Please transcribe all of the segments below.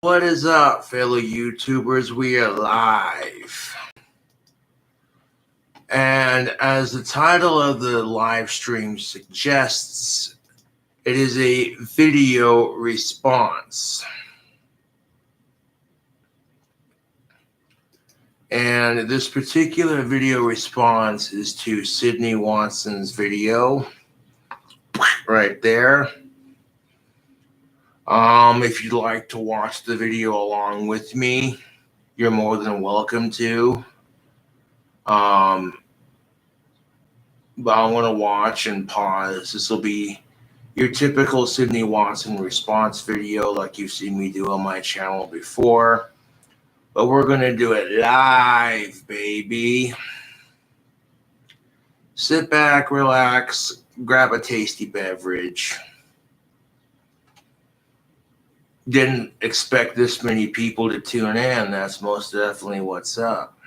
What is up, fellow YouTubers? We are live. And as the title of the live stream suggests, it is a video response. And this particular video response is to Sydney Watson's video right there. If you'd like to watch the video along with me, you're more than welcome to. But I want to watch and pause. This will be your typical Sydney Watson response video like you've seen me do on my channel before. But we're going to do it live, baby. Sit back, relax, grab a tasty beverage. Didn't expect this many people to tune in. That's most definitely what's up.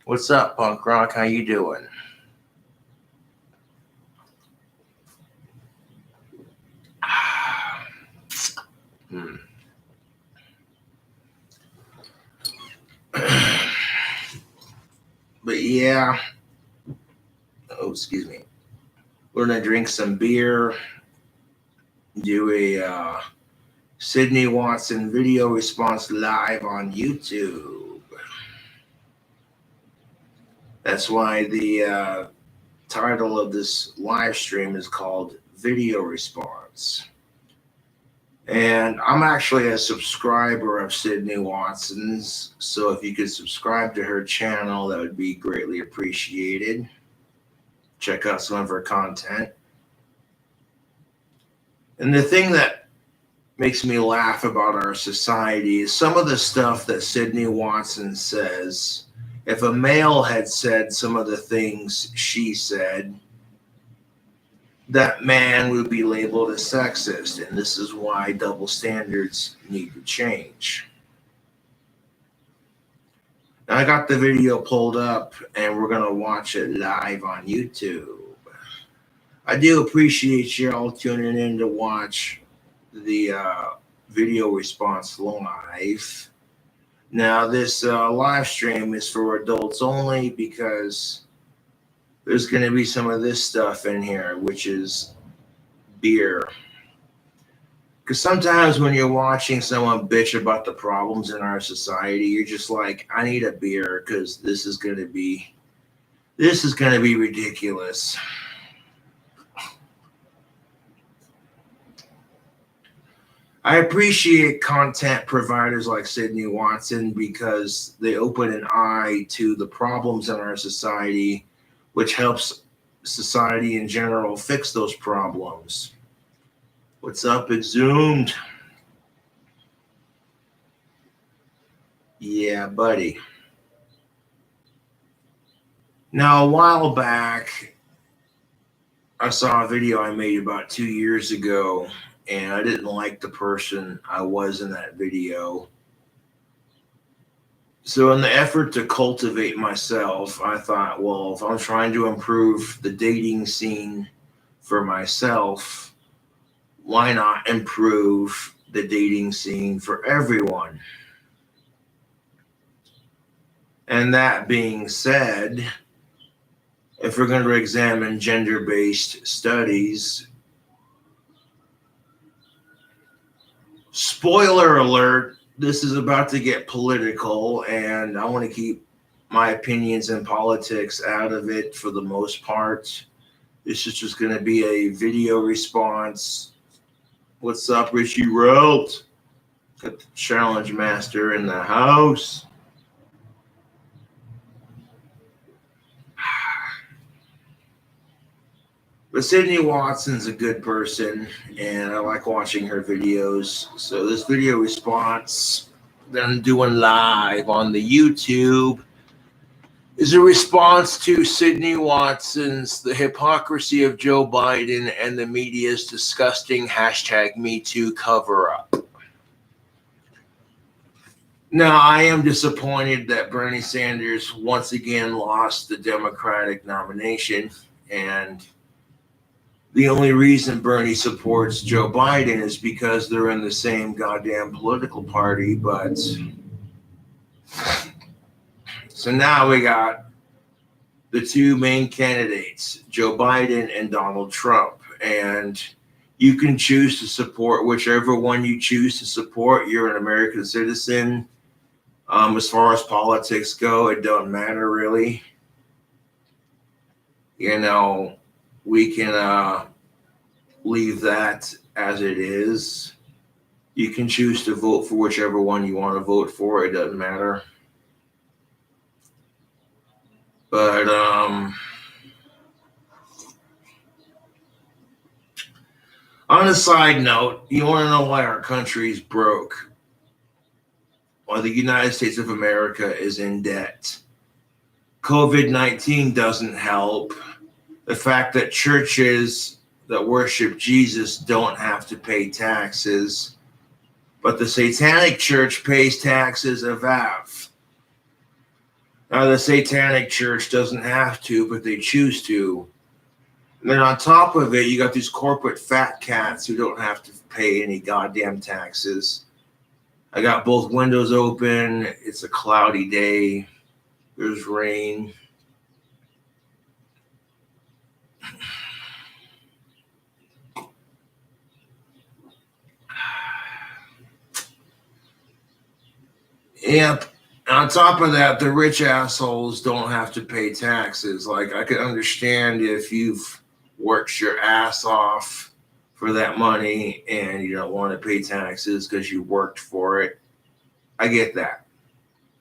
What's up, punk rock? How you doing? But yeah. Oh, excuse me. We're gonna drink some beer. Do a Sydney Watson video response live on YouTube. That's why the title of this live stream is called Video Response. And I'm actually a subscriber of Sydney Watson's, so if you could subscribe to her channel, that would be greatly appreciated. Check out some of her content. And the thing that makes me laugh about our society is some of the stuff that Sydney Watson says. If a male had said some of the things she said, that man would be labeled as sexist, and this is why double standards need to change. Now, I got the video pulled up, and we're going to watch it live on YouTube. I do appreciate y'all tuning in to watch the video response live. Now, this live stream is for adults only because there's going to be some of this stuff in here, which is beer. Because sometimes when you're watching someone bitch about the problems in our society, you're just like, I need a beer because this is going to be ridiculous. I appreciate content providers like Sydney Watson because they open an eye to the problems in our society, which helps society in general fix those problems. What's up, Exhumed? Yeah, buddy. Now, a while back, I saw a video I made about 2 years ago, and I didn't like the person I was in that video. So in the effort to cultivate myself, I thought, well, if I'm trying to improve the dating scene for myself, why not improve the dating scene for everyone? And that being said, if we're going to examine gender-based studies, spoiler alert, this is about to get political, and I want to keep my opinions in politics out of it for the most part. This is just going to be a video response. What's up, Richie Rolt? Got the challenge master in the house. But Sydney Watson's a good person, and I like watching her videos. So this video response that I'm doing live on the YouTube is a response to Sydney Watson's "The Hypocrisy of Joe Biden and the Media's Disgusting #MeToo Cover-Up." Now, I am disappointed that Bernie Sanders once again lost the Democratic nomination, and The only reason Bernie supports Joe Biden is because they're in the same goddamn political party. But so now we got the two main candidates, Joe Biden and Donald Trump. And you can choose to support whichever one you choose to support. You're an American citizen. As far as politics go, it don't matter really. You know, we can leave that as it is. You can choose to vote for whichever one you want to vote for. It doesn't matter. But on a side note, you want to know why our country's broke? Why the United States of America is in debt? COVID-19 doesn't help. The fact that churches that worship Jesus don't have to pay taxes, but the Satanic Church pays taxes of VAV. Now, the Satanic Church doesn't have to, but they choose to. And then on top of it, you got these corporate fat cats who don't have to pay any goddamn taxes. I got both windows open. It's a cloudy day. There's rain. Yep. On top of that, the rich assholes don't have to pay taxes. Like, I could understand if you've worked your ass off for that money and you don't want to pay taxes because you worked for it. I get that.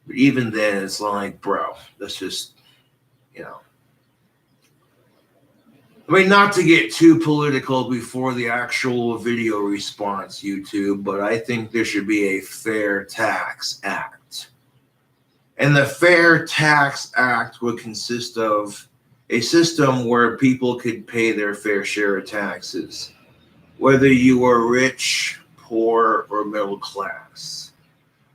But even then, it's like, bro, that's just, you know. I mean, not to get too political before the actual video response, YouTube, but I think there should be a fair tax act. And the Fair Tax Act would consist of a system where people could pay their fair share of taxes, whether you were rich, poor, or middle class.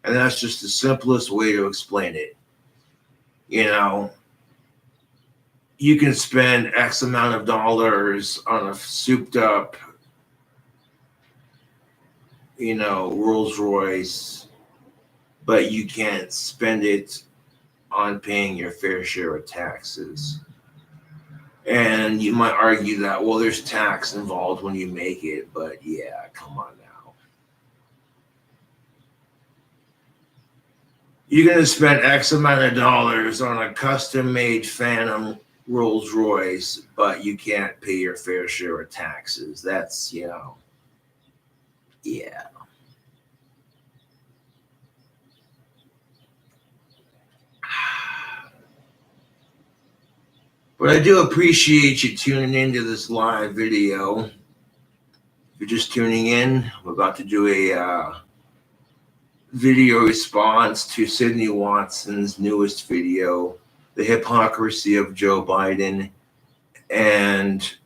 And that's just the simplest way to explain it. You know, you can spend X amount of dollars on a souped up, you know, Rolls Royce, but you can't spend it on paying your fair share of taxes. And you might argue that, well, there's tax involved when you make it, but yeah, come on now. You're going to spend X amount of dollars on a custom-made Phantom Rolls Royce, but you can't pay your fair share of taxes. That's, you know, yeah. But I do appreciate you tuning into this live video. If you're just tuning in, I'm about to do a video response to Sydney Watson's newest video, The Hypocrisy of Joe Biden and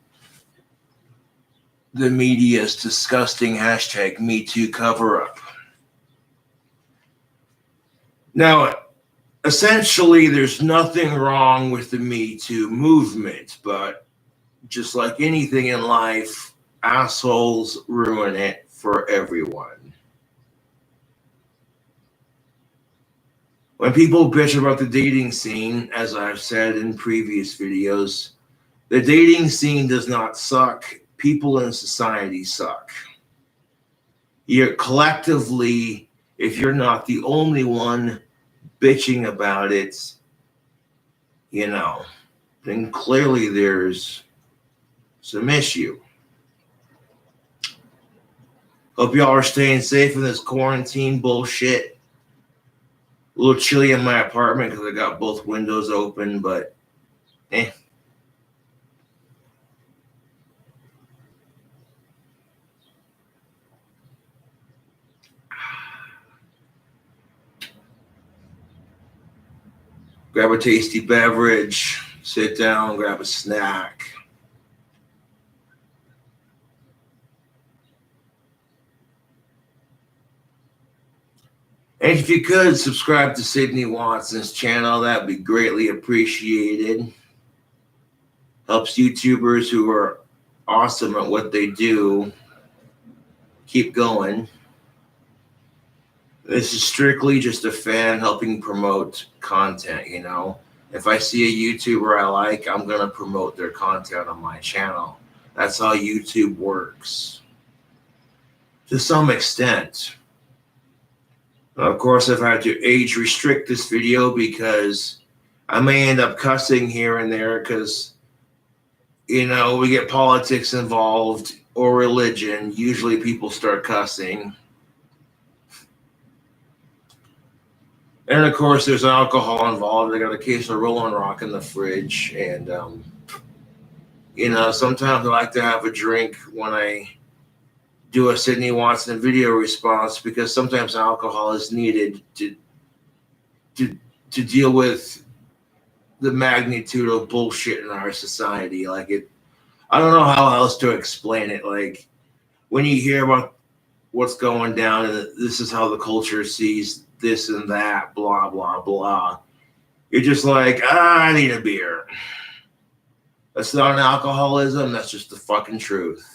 the media's disgusting hashtag #MeToo cover-up. Now, essentially, there's nothing wrong with the Me Too movement, but just like anything in life, assholes ruin it for everyone. When people bitch about the dating scene, as I've said in previous videos, the dating scene does not suck. People in society suck. You're collectively, if you're not the only one bitching about it, you know, then clearly there's some issue. Hope y'all are staying safe in this quarantine bullshit. A little chilly in my apartment because I got both windows open, but grab a tasty beverage, sit down, grab a snack. And if you could subscribe to Sydney Watson's channel, that'd be greatly appreciated. Helps YouTubers who are awesome at what they do. Keep going. This is strictly just a fan helping promote content, you know. If I see a YouTuber I like, I'm going to promote their content on my channel. That's how YouTube works. To some extent. Of course, I've had to age restrict this video because I may end up cussing here and there because, you know, we get politics involved or religion. Usually people start cussing. And of course, there's alcohol involved. I got a case of Rolling Rock in the fridge. And, you know, sometimes I like to have a drink when I do a Sydney Watson video response because sometimes alcohol is needed to deal with the magnitude of bullshit in our society. Like I don't know how else to explain it. Like when you hear about what's going down and this is how the culture sees this and that, blah, blah, blah. You're just like, I need a beer. That's not an alcoholism. That's just the fucking truth.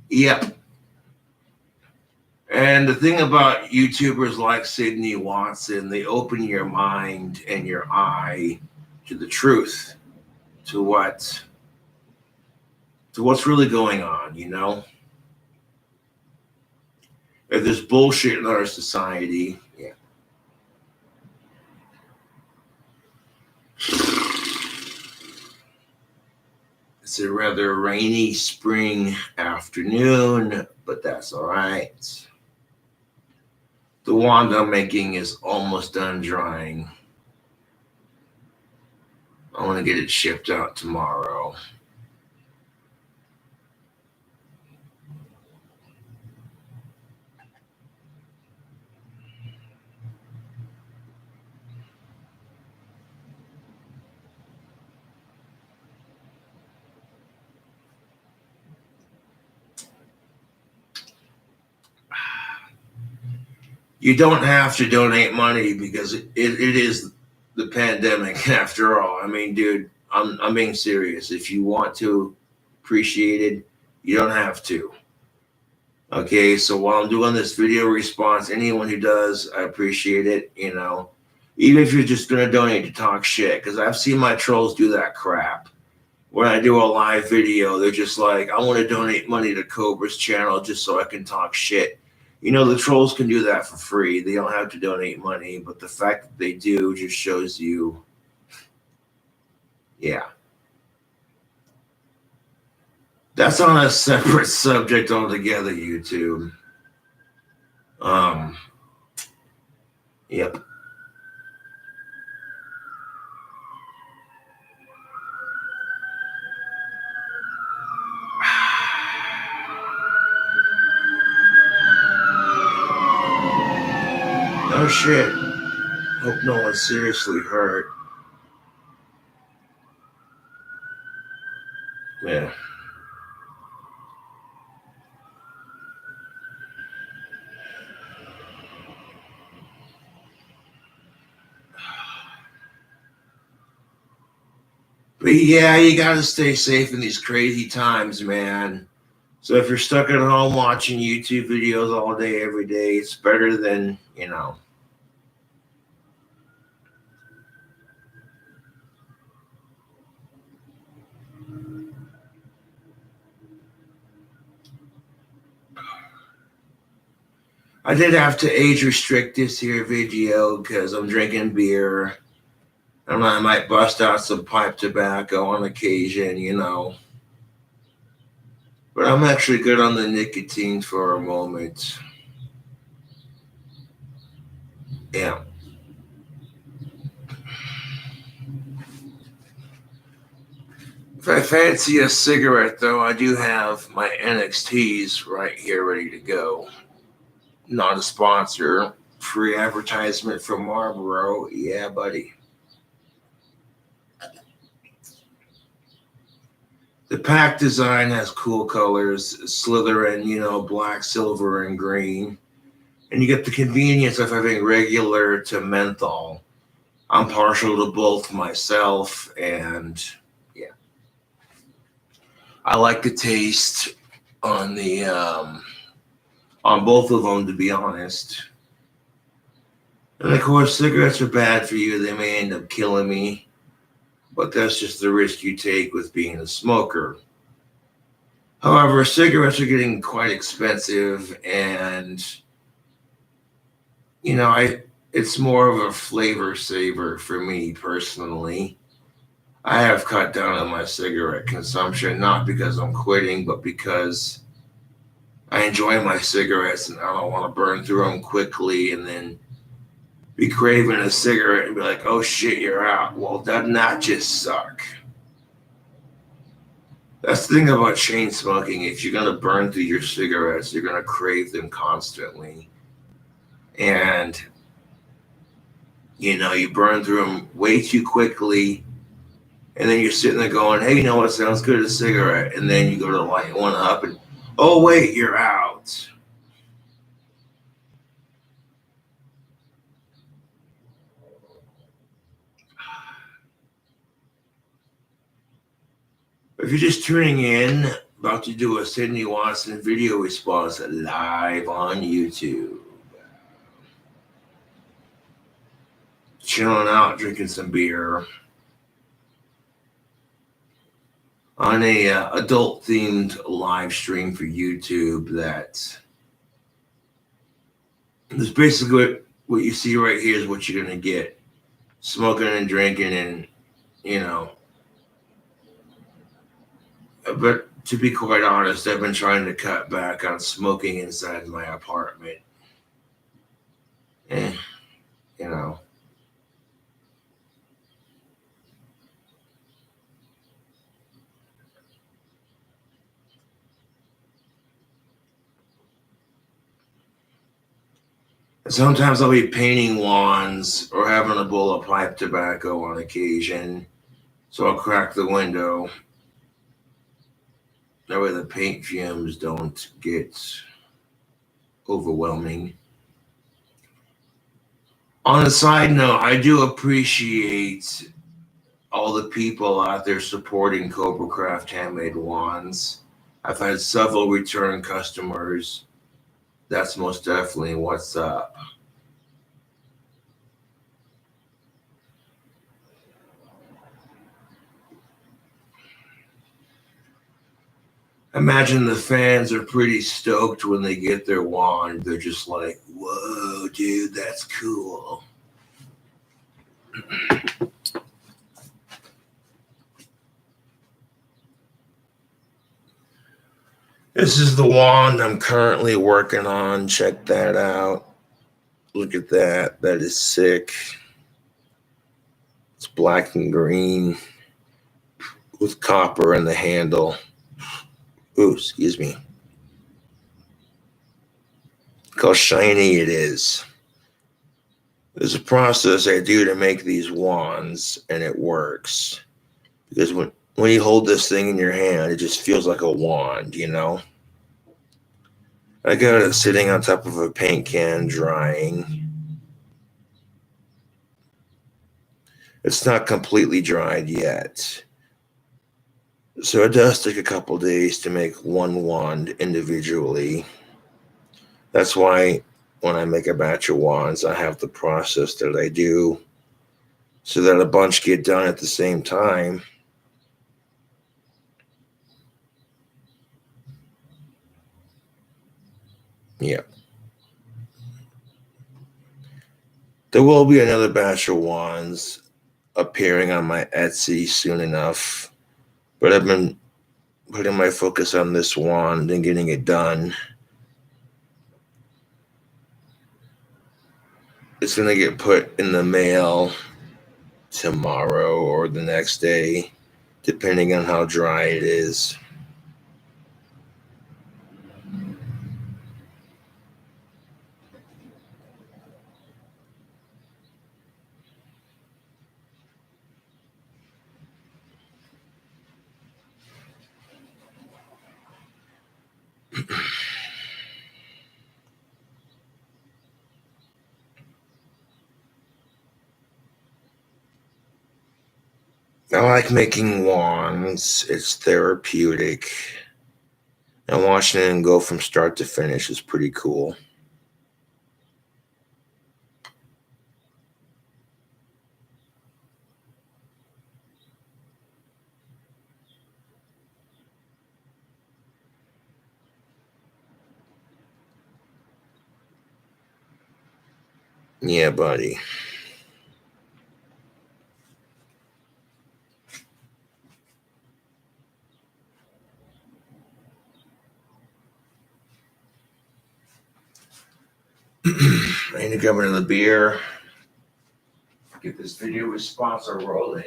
Yep. And the thing about YouTubers like Sydney Watson, they open your mind and your eye to the truth, to what's really going on, you know? If there's bullshit in our society, yeah. It's a rather rainy spring afternoon, but that's all right. The wand I'm making is almost done drying. I want to get it shipped out tomorrow. You don't have to donate money because it is the pandemic after all. I mean, dude, I'm being serious. If you want to appreciate it, you don't have to. Okay, so while I'm doing this video response, anyone who does, I appreciate it, you know. Even if you're just gonna donate to talk shit, because I've seen my trolls do that crap. When I do a live video, they're just like, I want to donate money to Cobra's channel just so I can talk shit. You know, the trolls can do that for free. They don't have to donate money, but the fact that they do just shows you, yeah. That's on a separate subject altogether, YouTube. Yep. Oh shit. Hope no one's seriously hurt. Yeah. But yeah, you gotta stay safe in these crazy times, man. So if you're stuck at home watching YouTube videos all day, every day, it's better than, you know. I did have to age restrict this here video because I'm drinking beer. And I might bust out some pipe tobacco on occasion, you know. But I'm actually good on the nicotine for a moment. Yeah. If I fancy a cigarette, though, I do have my NXTs right here ready to go. Not a sponsor. Free advertisement from Marlboro. Yeah, buddy. The pack design has cool colors, Slytherin, you know, black, silver, and green. And you get the convenience of having regular to menthol. I'm partial to both myself, and yeah, I like the taste on the on both of them, to be honest. And of course, cigarettes are bad for you. They may end up killing me, but that's just the risk you take with being a smoker. However, cigarettes are getting quite expensive, and I it's more of a flavor saver for me personally. I have cut down on my cigarette consumption, not because I'm quitting, but because I enjoy my cigarettes and I don't want to burn through them quickly and then be craving a cigarette and be like, oh shit, you're out. Well, doesn't that just suck? That's the thing about chain smoking. If you're going to burn through your cigarettes, you're going to crave them constantly. And, you burn through them way too quickly. And then you're sitting there going, hey, you know what sounds good? A cigarette. And then you go to light one up and, oh, wait, you're out. If you're just tuning in, about to do a Sydney Watson video response live on YouTube. Chilling out, drinking some beer on a adult themed live stream for YouTube. That is basically what you see right here is what you're gonna get: smoking and drinking, and you know. But to be quite honest, I've been trying to cut back on smoking inside my apartment. Eh, you know. Sometimes I'll be painting wands or having a bowl of pipe tobacco on occasion. So I'll crack the window. That way the paint fumes don't get overwhelming. On a side note, I do appreciate all the people out there supporting Cobra Craft handmade wands. I've had several return customers. That's most definitely what's up. Imagine the fans are pretty stoked when they get their wand. They're just like, whoa, dude, that's cool. This is the wand I'm currently working on. Check that out. Look at that. That is sick. It's black and green with copper in the handle. Ooh, excuse me. Look how shiny it is. There's a process I do to make these wands, and it works. Because when you hold this thing in your hand, it just feels like a wand, I got it sitting on top of a paint can drying. It's not completely dried yet. So it does take a couple days to make one wand individually. That's why when I make a batch of wands, I have the process that I do so that a bunch get done at the same time. Yeah. There will be another batch of wands appearing on my Etsy soon enough, but I've been putting my focus on this wand and getting it done. It's going to get put in the mail tomorrow or the next day, depending on how dry it is. I like making wands. It's therapeutic. And watching them go from start to finish is pretty cool. Yeah, buddy. I need to grab another beer. Get this video response rolling.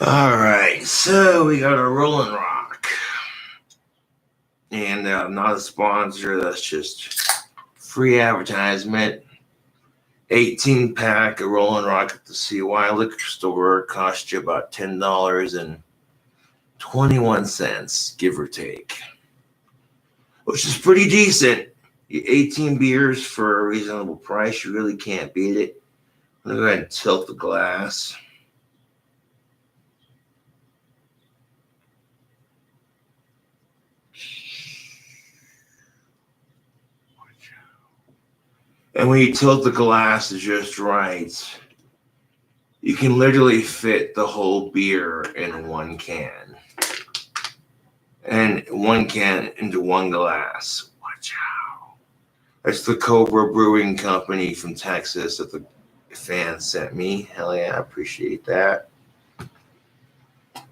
All right, so we got a Rolling Rock. And not a sponsor, that's just free advertisement. 18-pack of Rolling Rock at the CY liquor store cost you about $10.21, give or take, which is pretty decent. 18 beers for a reasonable price, you really can't beat it. I'm gonna go ahead and tilt the glass. And when you tilt the glass just right, you can literally fit the whole beer in one can. And one can into one glass. Watch out. That's the Cobra Brewing Company from Texas that the fan sent me. Hell yeah, I appreciate that.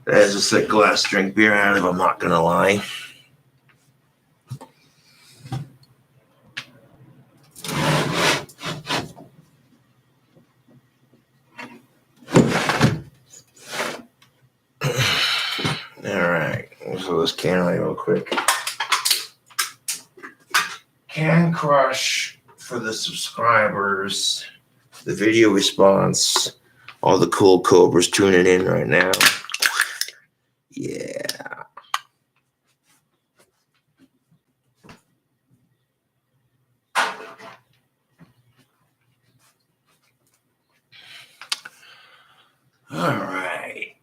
That is a sick glass to drink beer out of, I'm not gonna lie. Alright, so this can light real quick. Can Crush for the subscribers, the video response, all the cool Cobras tuning in right now. Yeah. All right.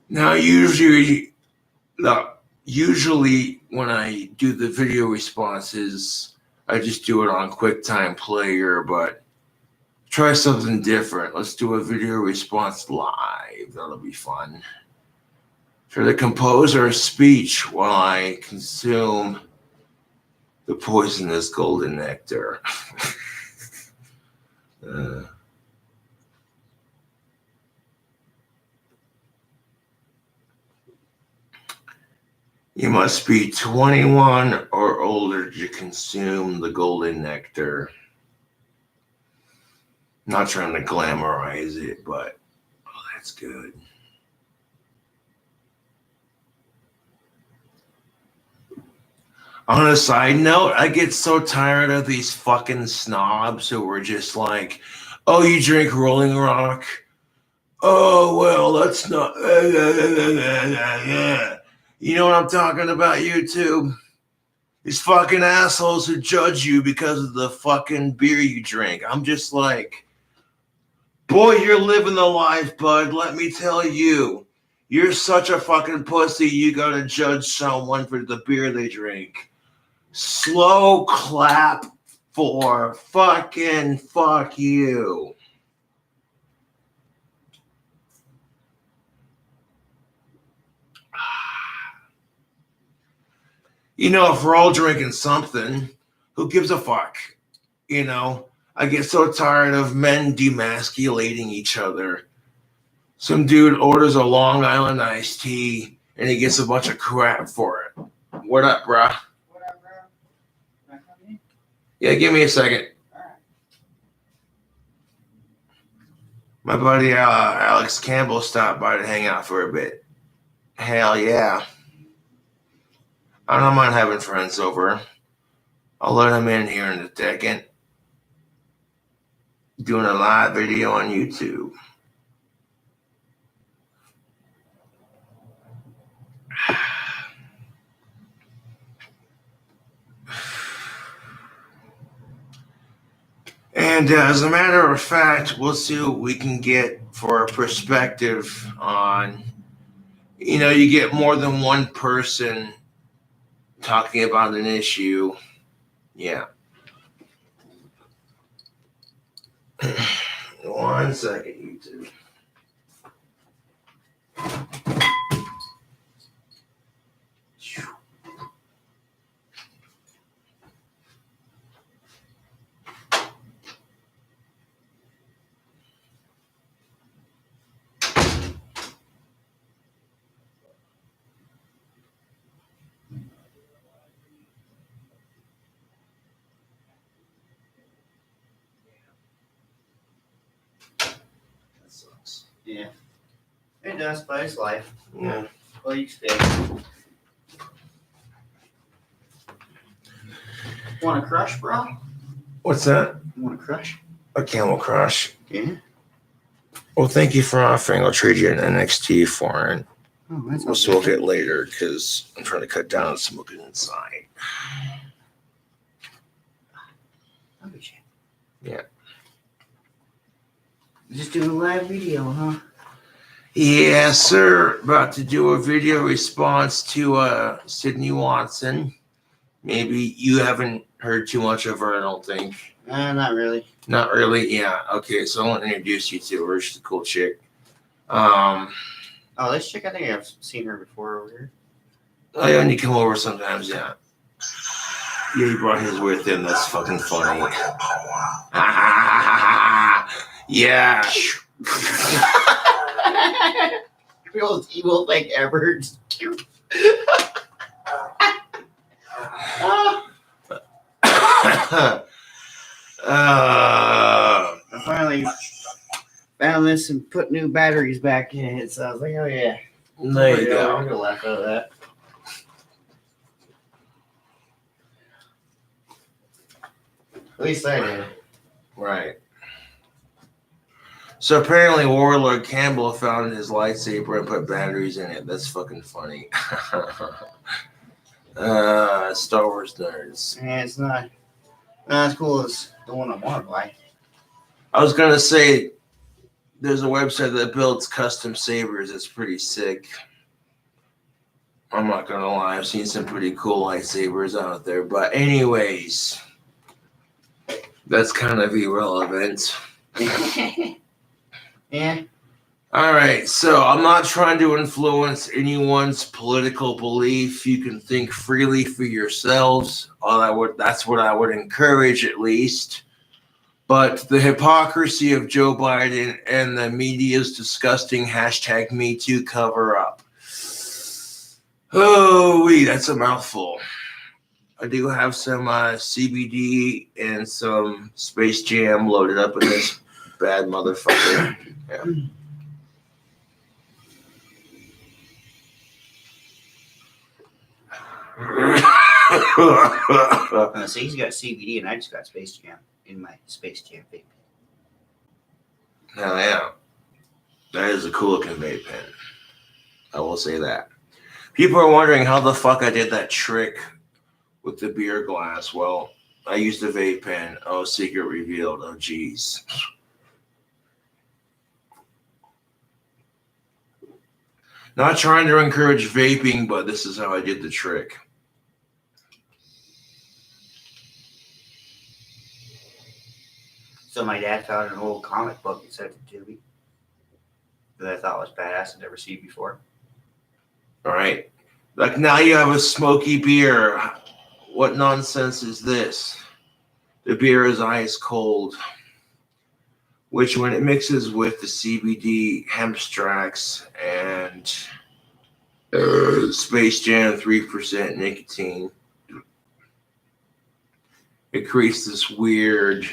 Now, usually when I do the video responses, I just do it on QuickTime Player, but try something different. Let's do a video response live. That'll be fun. For the composer speech while I consume the poisonous golden nectar. You must be 21 or older to consume the golden nectar. Not trying to glamorize it, but that's good. On a side note, I get so tired of these fucking snobs who were just like, oh, you drink Rolling Rock? Oh, well, that's not. You know what I'm talking about, YouTube? These fucking assholes who judge you because of the fucking beer you drink. I'm just like, boy, you're living the life, bud. Let me tell you. You're such a fucking pussy, you gotta judge someone for the beer they drink. Slow clap for fucking fuck you. You know, if we're all drinking something, who gives a fuck? You know, I get so tired of men demasculating each other. Some dude orders a Long Island iced tea and he gets a bunch of crap for it. What up, bruh? What up, bro? Can I come in? Yeah, give me a second. All right. My buddy Alex Campbell stopped by to hang out for a bit. Hell yeah. I don't mind having friends over. I'll let him in here in a second. Doing a live video on YouTube. And as a matter of fact, we'll see what we can get for a perspective on, you get more than one person talking about an issue. Yeah. 1 second, YouTube. That sucks. Yeah. It does, but it's life. Yeah. Well, you stay. Want a crush, bro? What's that? You want a crush? A Camel Crush. Yeah. Well, thank you for offering. I'll trade you an NXT for it. Oh, that's We'll smoke it later because I'm trying to cut down on smoking inside. Yeah. Just doing a live video, huh? Yes, sir. About to do a video response to Sydney Watson. Maybe you haven't heard too much of her, I don't think. Not really. Not really? Yeah. Okay, so I want to introduce you to her. She's a cool chick. Oh, This chick, I think I've seen her before over here. I only come over sometimes, yeah. Yeah, he brought his with him. That's fucking funny. Yeah. The most evil thing ever. Just cute. I finally found this and put new batteries back in it, so I was like, oh yeah. There you I'm go. gonna laugh out of that. At least I did. Right. So apparently Warlord Campbell found his lightsaber and put batteries in it. That's fucking funny. Star Wars nerds. Yeah, it's not as cool as the one I want to buy. I was gonna say there's a website that builds custom sabers. It's pretty sick. I'm not gonna lie, I've seen some pretty cool lightsabers out there. But anyways, that's kind of irrelevant. Yeah. All right, so I'm not trying to influence anyone's political belief. You can think freely for yourselves. That's what I would encourage, at least. But the hypocrisy of Joe Biden and the media's disgusting #MeToo cover up. Oh, that's a mouthful. I do have some CBD and some Space Jam loaded up in this bad motherfucker. Yeah. So he's got CBD and I just got Space Jam in my Space Jam vape pen. Hell yeah. That is a cool looking vape pen. I will say that. People are wondering how the fuck I did that trick with the beer glass. Well, I used a vape pen. Oh, secret revealed. Oh, geez. Not trying to encourage vaping, but this is how I did the trick. So my dad found an old comic book and sent it to me that I thought was badass I'd never seen before. All right. Like now you have a smoky beer. What nonsense is this? The beer is ice cold, which when it mixes with the CBD, hemp extracts, and Space Jam 3% nicotine, it creates this weird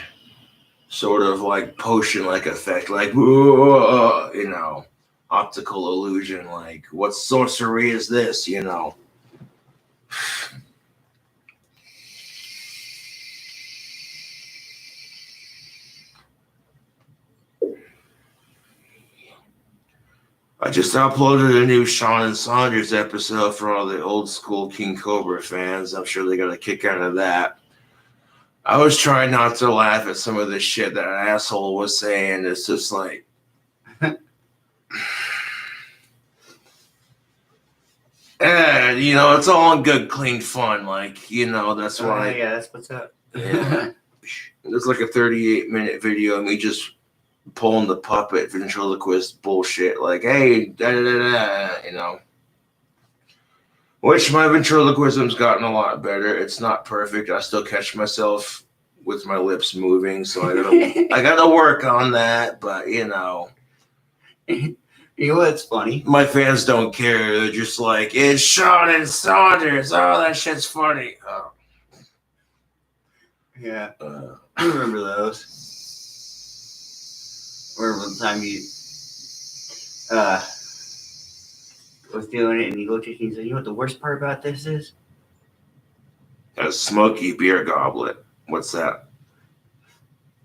sort of like potion-like effect, like, optical illusion, like, what sorcery is this, I just uploaded a new Sean and Saunders episode for all the old school King Cobra fans. I'm sure they got a kick out of that. I was trying not to laugh at some of the shit that an asshole was saying. It's just like, you know, it's all in good, clean fun. Like, you know, that's why. Yeah, that's what's up. Yeah. It's like a 38-minute video of me just pulling the puppet ventriloquist bullshit. Like, hey, da da da da, you know. Which my ventriloquism's gotten a lot better. It's not perfect. I still catch myself with my lips moving, so I gotta work on that. But you know, you know what's funny? My fans don't care. They're just like, it's Sean and Saunders. Oh, that shit's funny. Oh. Yeah, I remember those. Remember the time you was doing it, and you looked at me and said, "You know what the worst part about this is?" A smoky beer goblet. What's that?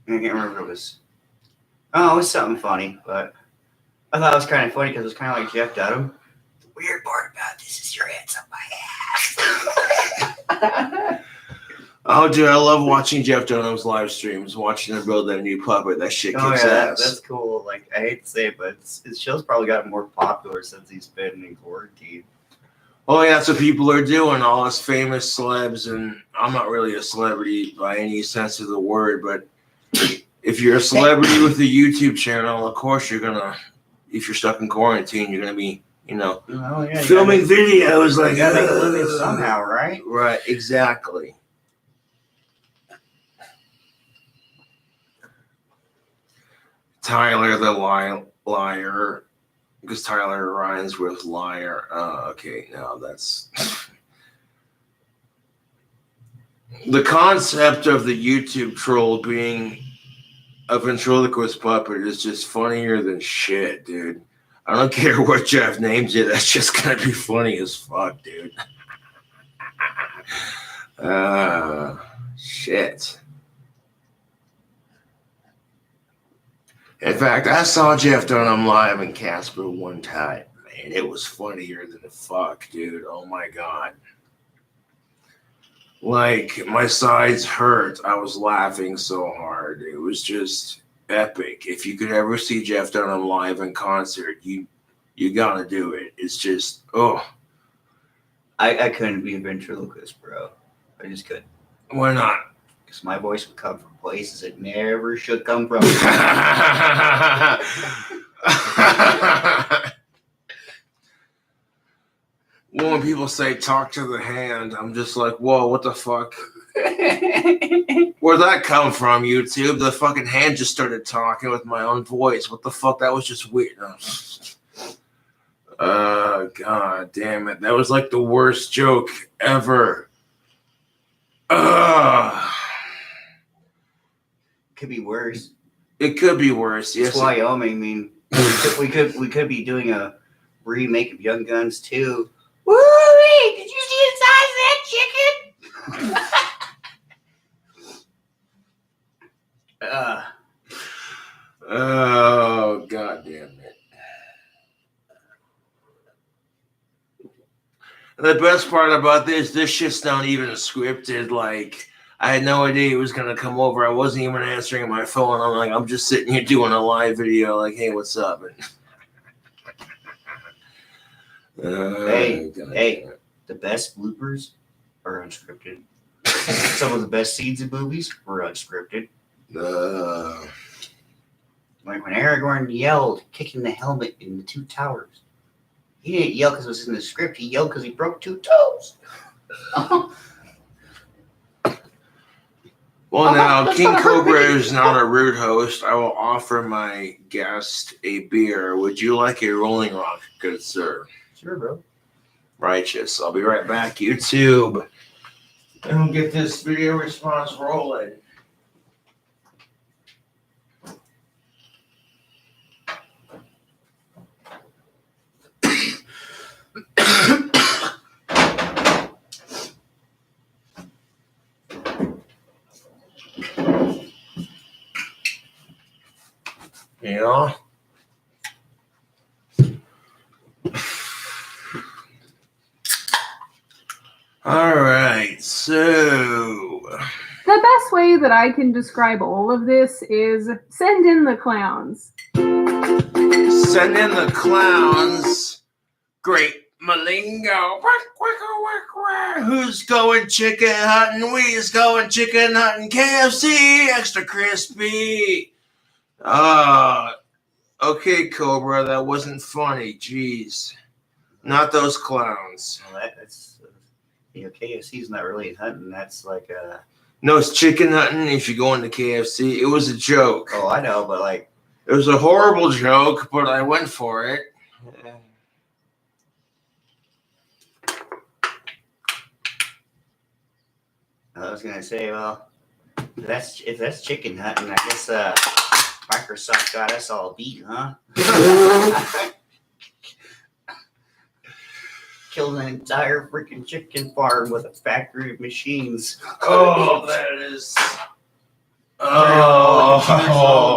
I can't remember what it was. Oh, it was something funny, but I thought it was kind of funny because it was kind of like Jeff Dunham. The weird part about this is your head's up my ass. Oh, dude, I love watching Jeff Dunham's live streams, watching him build that new puppet. That shit kicks ass. That's cool. Like, I hate to say it, but his show's probably gotten more popular since he's been in quarantine. Oh, yeah, that's what people are doing. All us famous celebs, and I'm not really a celebrity by any sense of the word, but if you're a celebrity with a YouTube channel, of course you're gonna, if you're stuck in quarantine, you're gonna be, you know, filming videos. Like, you gotta make a living somehow, right? Right, exactly. Tyler the liar, because Tyler rhymes with liar. Okay, now that's the concept of the YouTube troll being a ventriloquist puppet is just funnier than shit, dude. I don't care what Jeff names it. That's just gonna be funny as fuck, dude. Shit. In fact, I saw Jeff Dunham live in Casper one time. Man, it was funnier than the fuck, dude. Oh my god. Like, my sides hurt. I was laughing so hard. It was just epic. If you could ever see Jeff Dunham live in concert, you gotta do it. It's just, oh. I couldn't be a ventriloquist, bro. I just couldn't. Why not? Because my voice would come from places it never should come from. Well, when people say talk to the hand, I'm just like, whoa, what the fuck? Where'd that come from, YouTube? The fucking hand just started talking with my own voice. What the fuck? That was just weird. God damn it. That was like the worst joke ever. Could be worse. It could be worse. Yes. It's Wyoming. I mean, we could be doing a remake of Young Guns 2. Woo-wee! Did you see the size of that chicken? Oh, god damn it. And the best part about this shit's not even scripted. Like, I had no idea it was gonna come over. I wasn't even answering my phone. I'm just sitting here doing a live video. Like, hey, what's up? Hey, the best bloopers are unscripted. Some of the best scenes in movies were unscripted. Like when Aragorn yelled, kicking the helmet in the Two Towers. He didn't yell because it was in the script. He yelled because he broke 2 toes. Well, now, King Cobra is not a rude host. I will offer my guest a beer. Would you like a Rolling Rock, good sir? Sure, bro. Righteous. I'll be right back, YouTube. And we'll get this video response rolling. Yeah. All right, so The best best way that I can describe all of this is send in the clowns. Send in the clowns. Great Malingo. Who's going chicken hunting? We's going chicken hunting. KFC, extra crispy. Okay, Cobra, that wasn't funny. Jeez. Not those clowns. Well, that's KFC's not really hunting. That's like No, it's chicken hunting if you go into KFC. It was a joke. Oh, I know, but like it was a horrible joke, but I went for it. I was gonna say, well, if that's chicken hunting, I guess Microsoft got us all beat, huh? Killed an entire freaking chicken farm with a factory of machines. Oh, that is. All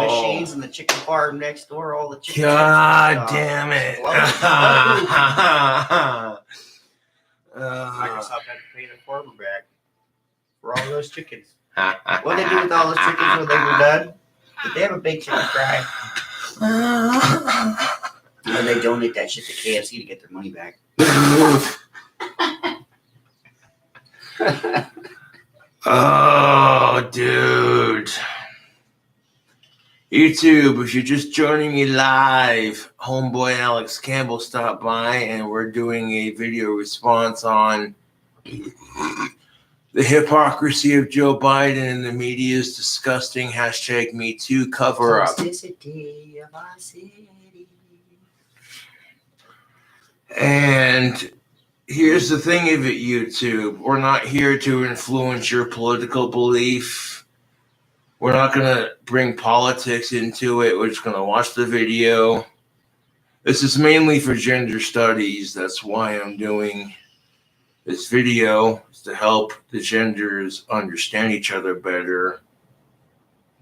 the machines in the chicken farm next door, all the chicken. God damn it! Microsoft had to pay the farmer back for all those chickens. What did they do with all those chickens when they were done? Did they have a big chicken fry? And they donate that shit to KFC to get their money back. Oh, dude. YouTube, if you're just joining me live, homeboy Alex Campbell stopped by and we're doing a video response on the hypocrisy of Joe Biden and the media's disgusting #MeToo cover-up. And here's the thing of it, YouTube. We're not here to influence your political belief. We're not going to bring politics into it. We're just going to watch the video. This is mainly for gender studies. That's why I'm doing this video, is to help the genders understand each other better.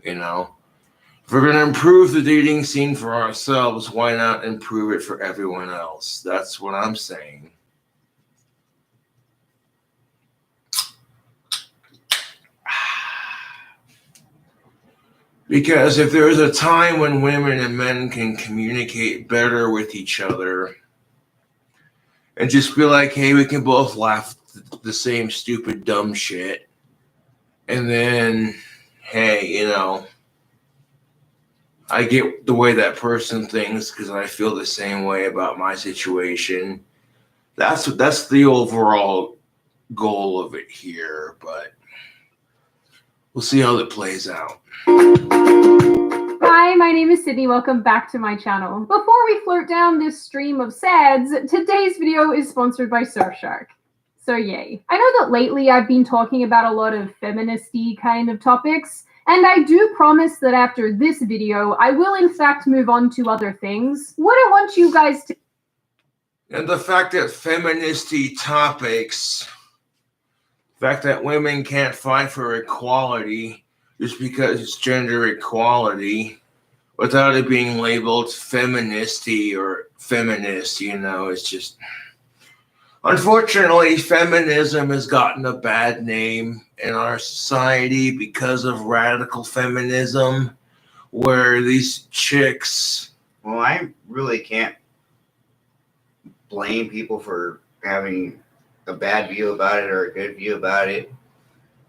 You know, if we're going to improve the dating scene for ourselves, why not improve it for everyone else? That's what I'm saying. Because if there is a time when women and men can communicate better with each other and just be like, hey, we can both laugh the same stupid dumb shit. And then, hey, you know, I get the way that person thinks because I feel the same way about my situation. That's the overall goal of it here, but we'll see how it plays out. Hi, my name is Sydney. Welcome back to my channel. Before we float down this stream of sads, today's video is sponsored by Surfshark. So yay. I know that lately I've been talking about a lot of feministy kind of topics, and I do promise that after this video, I will in fact move on to other things. What I want you guys to... And the fact that feministy topics, the fact that women can't fight for equality just because it's gender equality, without it being labeled feministy or feminist, you know, it's just... Unfortunately, feminism has gotten a bad name in our society because of radical feminism, where these chicks... Well, I really can't blame people for having a bad view about it or a good view about it.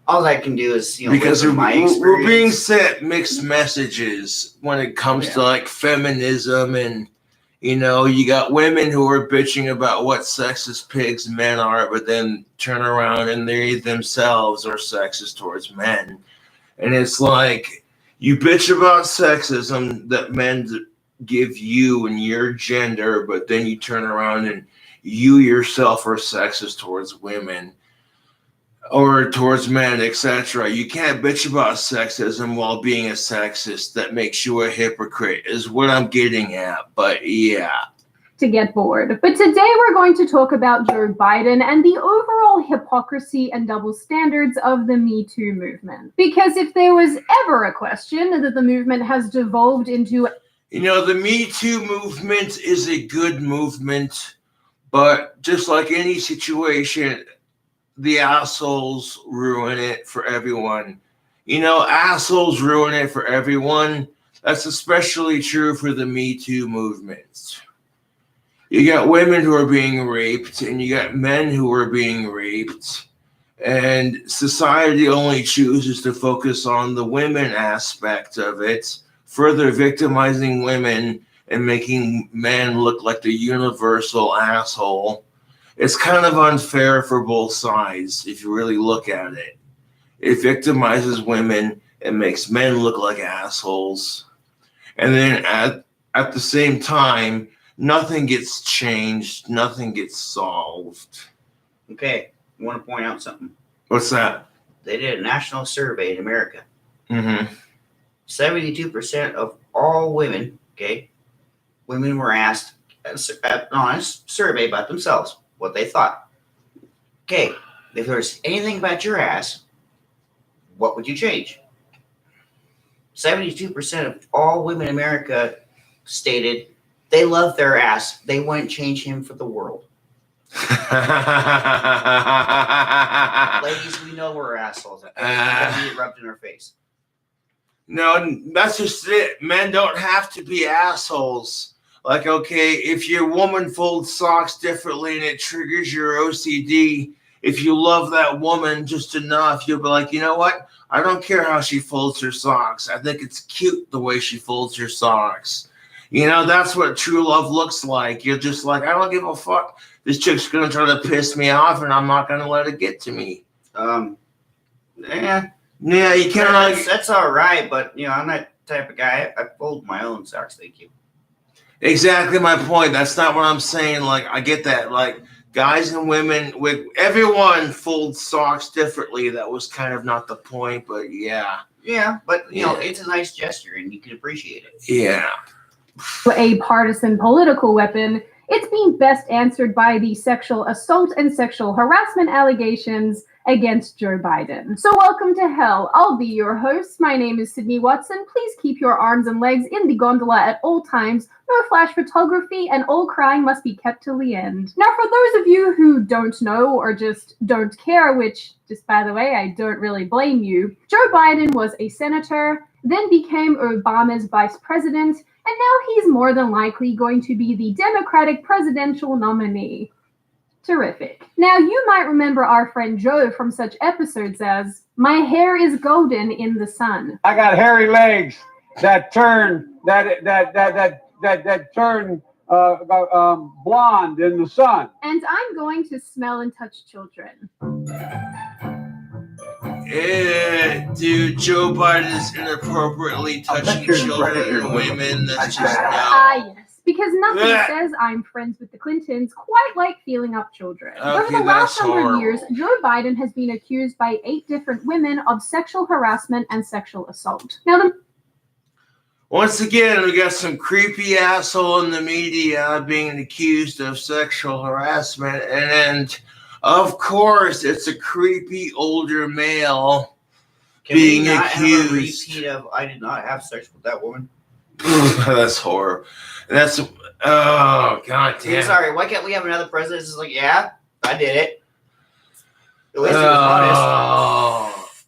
All I can do is, because we're being sent mixed Mm-hmm. messages when it comes to like feminism, and you know, you got women who are bitching about what sexist pigs men are, but then turn around and they themselves are sexist towards men. And it's like, you bitch about sexism that men give you and your gender, but then you turn around and you yourself are sexist towards women or towards men, etc. You can't bitch about sexism while being a sexist. That makes you a hypocrite, is what I'm getting at. But yeah. To get bored. But today we're going to talk about Joe Biden and the overall hypocrisy and double standards of the Me Too movement. Because if there was ever a question that the movement has devolved into... You know, the Me Too movement is a good movement, but just like any situation, the assholes ruin it for everyone. You know, assholes ruin it for everyone. That's especially true for the Me Too movement. You got women who are being raped, and you got men who are being raped. And society only chooses to focus on the women aspect of it, further victimizing women and making men look like the universal asshole. It's kind of unfair for both sides if you really look at it. It victimizes women and makes men look like assholes. And then at the same time, nothing gets changed, nothing gets solved. Okay, I want to point out something. What's that? They did a national survey in America. Mm-hmm. 72% of all women, okay, women were asked on an honest survey about themselves, what they thought. Okay, if there's anything about your ass, what would you change? 72% of all women in America stated they love their ass. They wouldn't change him for the world. Ladies, we know we're assholes. Okay? We don't need it rubbed in our face. No, that's just it. Men don't have to be assholes. Like, okay, if your woman folds socks differently and it triggers your OCD, if you love that woman just enough, you'll be like, you know what? I don't care how she folds her socks. I think it's cute the way she folds her socks. You know, that's what true love looks like. You're just like, I don't give a fuck. This chick's going to try to piss me off, and I'm not going to let it get to me. Yeah, you can't. That's all right, but, you know, I'm that type of guy. I fold my own socks, thank you. Exactly my point. That's not what I'm saying. Like, I get that. Like, guys and women, with everyone folds socks differently. That was kind of not the point, but yeah. Yeah, but, you know, it's a nice gesture, and you can appreciate it. Yeah. A partisan political weapon, it's being best answered by the sexual assault and sexual harassment allegations against Joe Biden. So welcome to hell. I'll be your host. My name is Sydney Watson. Please keep your arms and legs in the gondola at all times. No flash photography, and all crying must be kept till the end. Now, for those of you who don't know or just don't care, which, just by the way, I don't really blame you, Joe Biden was a senator, then became Obama's vice president, and now he's more than likely going to be the Democratic presidential nominee. Terrific. Now, you might remember our friend Joe from such episodes as, "My hair is golden in the sun." I got hairy legs that turn blonde in the sun. And I'm going to smell and touch children. Dude, Joe Biden is inappropriately touching children and women. That's just no. Yes. Because nothing says I'm friends with the Clintons quite like feeling up children. Okay, Over the last number horrible. of years, Joe Biden has been accused by 8 different women of sexual harassment and sexual assault. Now, Once again, we got some creepy asshole in the media being accused of sexual harassment, and of course, it's a creepy older male being accused. Have a repeat of I did not have sex with that woman? That's horrible. That's oh god damn. I'm sorry, why can't we have another president that's just like, yeah, I did it. At least he was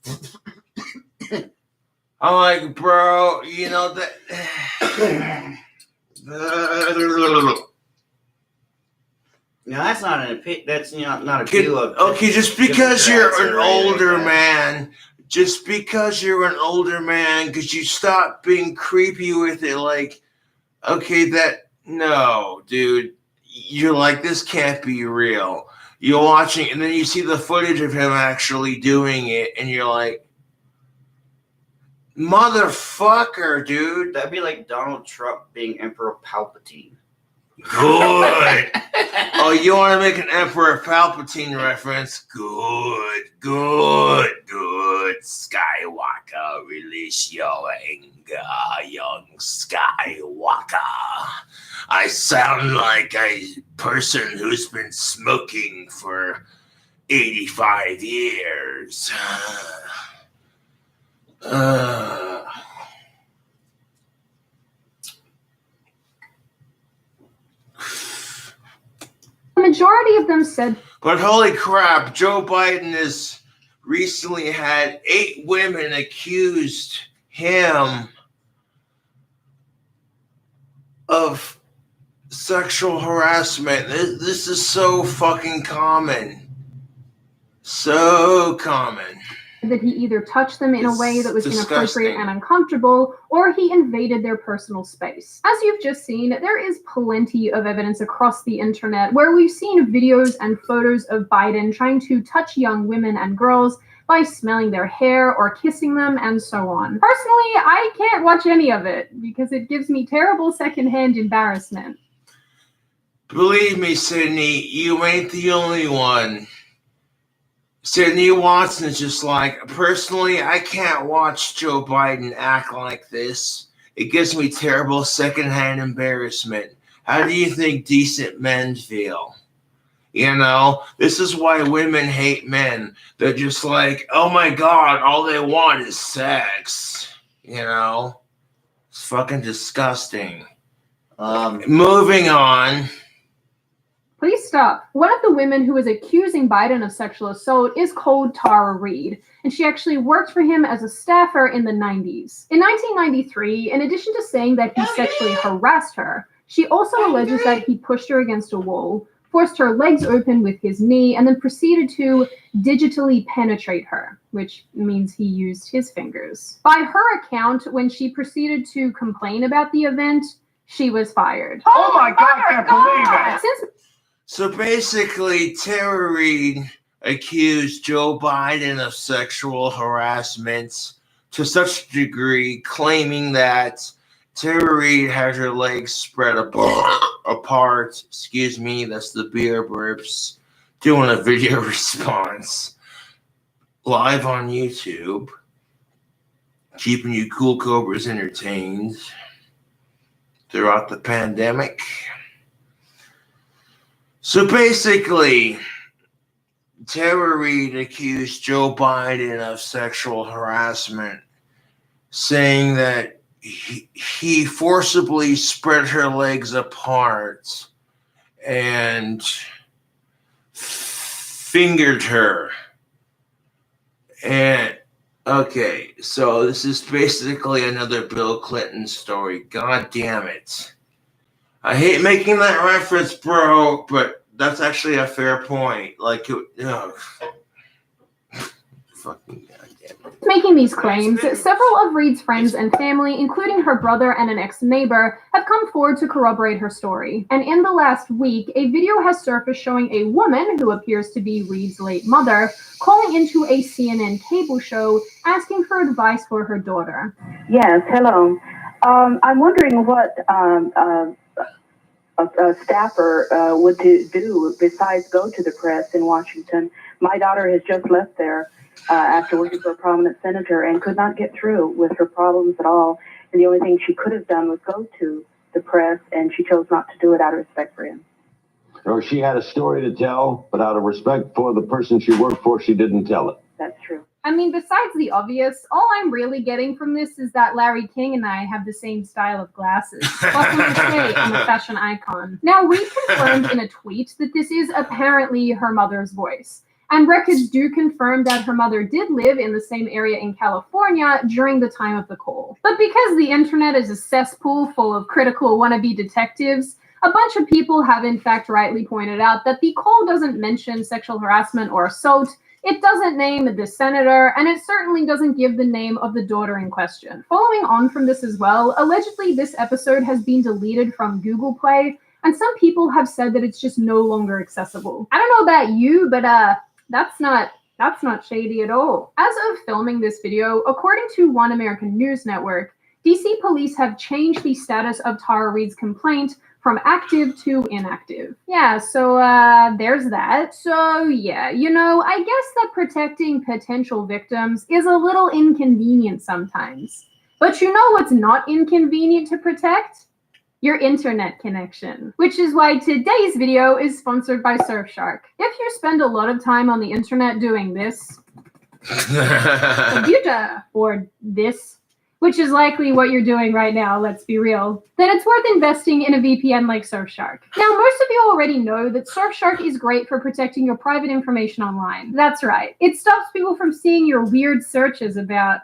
honest. I'm like, bro, you know that. No, that's not an opinion. That's not a view of. Okay, just because you're an older like man, just because you're an older man, could you stop being creepy with it? Like, okay, no, dude, you're like, this can't be real. You're watching, and then you see the footage of him actually doing it, and you're like, motherfucker, dude. That'd be like Donald Trump being Emperor Palpatine. Good. Oh, you want to make an Emperor Palpatine reference? Good. Skywalker, release your anger, young Skywalker. I sound like a person who's been smoking for 85 years. the majority of them said But holy crap, Joe Biden is recently had 8 women accused him of sexual harassment. This is so fucking common. So common. That he either touched them in a way that was disgusting. inappropriate and uncomfortable, or he invaded their personal space. As you've just seen, there is plenty of evidence across the internet where we've seen videos and photos of Biden trying to touch young women and girls by smelling their hair or kissing them and so on. Personally, I can't watch any of it because it gives me terrible secondhand embarrassment. Believe me, Sydney, you ain't the only one. Sydney Watson is just like, personally, I can't watch Joe Biden act like this. It gives me terrible secondhand embarrassment. How do you think decent men feel? You know, this is why women hate men. They're just like, oh my God, all they want is sex. You know? It's fucking disgusting. Moving on. Please stop. One of the women who is accusing Biden of sexual assault is called Tara Reid, and she actually worked for him as a staffer in the 90s. In 1993, in addition to saying that he sexually harassed her, she also alleges that he pushed her against a wall, forced her legs open with his knee, and then proceeded to digitally penetrate her, which means he used his fingers. By her account, when she proceeded to complain about the event, she was fired. Oh my God, I can't believe it. Since So basically, Tara Reid accused Joe Biden of sexual harassment to such a degree, claiming that Tara Reid had her legs spread apart. Excuse me, that's the beer burps. Doing a video response live on YouTube, keeping you cool cobras entertained throughout the pandemic. So basically, Tara Reid accused Joe Biden of sexual harassment, saying that he forcibly spread her legs apart and fingered her. And okay, so this is basically another Bill Clinton story. God damn it. I hate making that reference, bro, but that's actually a fair point. Like, fucking goddamn. making these claims, several of Reid's friends and family, including her brother and an ex-neighbor, have come forward to corroborate her story. And in the last week, a video has surfaced showing a woman, who appears to be Reid's late mother, calling into a CNN cable show asking for advice for her daughter. Yes, hello. I'm wondering what a staffer would do besides go to the press in Washington. My daughter has just left there after working for a prominent senator and could not get through with her problems at all. And the only thing she could have done was go to the press, and she chose not to do it out of respect for him. Or she had a story to tell, but out of respect for the person she worked for, she didn't tell it. That's true. I mean, besides the obvious, all I'm really getting from this is that Larry King and I have the same style of glasses. Welcome to say I'm a fashion icon. Now, Reid confirmed in a tweet that this is apparently her mother's voice. And records do confirm that her mother did live in the same area in California during the time of the call. But because the internet is a cesspool full of critical wannabe detectives, a bunch of people have in fact rightly pointed out that the call doesn't mention sexual harassment or assault, it doesn't name the senator, and it certainly doesn't give the name of the daughter in question. Following on from this as well, allegedly this episode has been deleted from Google Play, and some people have said that it's just no longer accessible. I don't know about you, but that's not shady at all. As of filming this video, according to One American News Network, DC police have changed the status of Tara Reid's complaint from active to inactive. Yeah, so there's that. So yeah, you know, I guess that protecting potential victims is a little inconvenient sometimes. But you know what's not inconvenient to protect? Your internet connection. Which is why today's video is sponsored by Surfshark. If you spend a lot of time on the internet doing this, computer, or this, which is likely what you're doing right now, let's be real, then it's worth investing in a VPN like Surfshark. Now, most of you already know that Surfshark is great for protecting your private information online. That's right. It stops people from seeing your weird searches about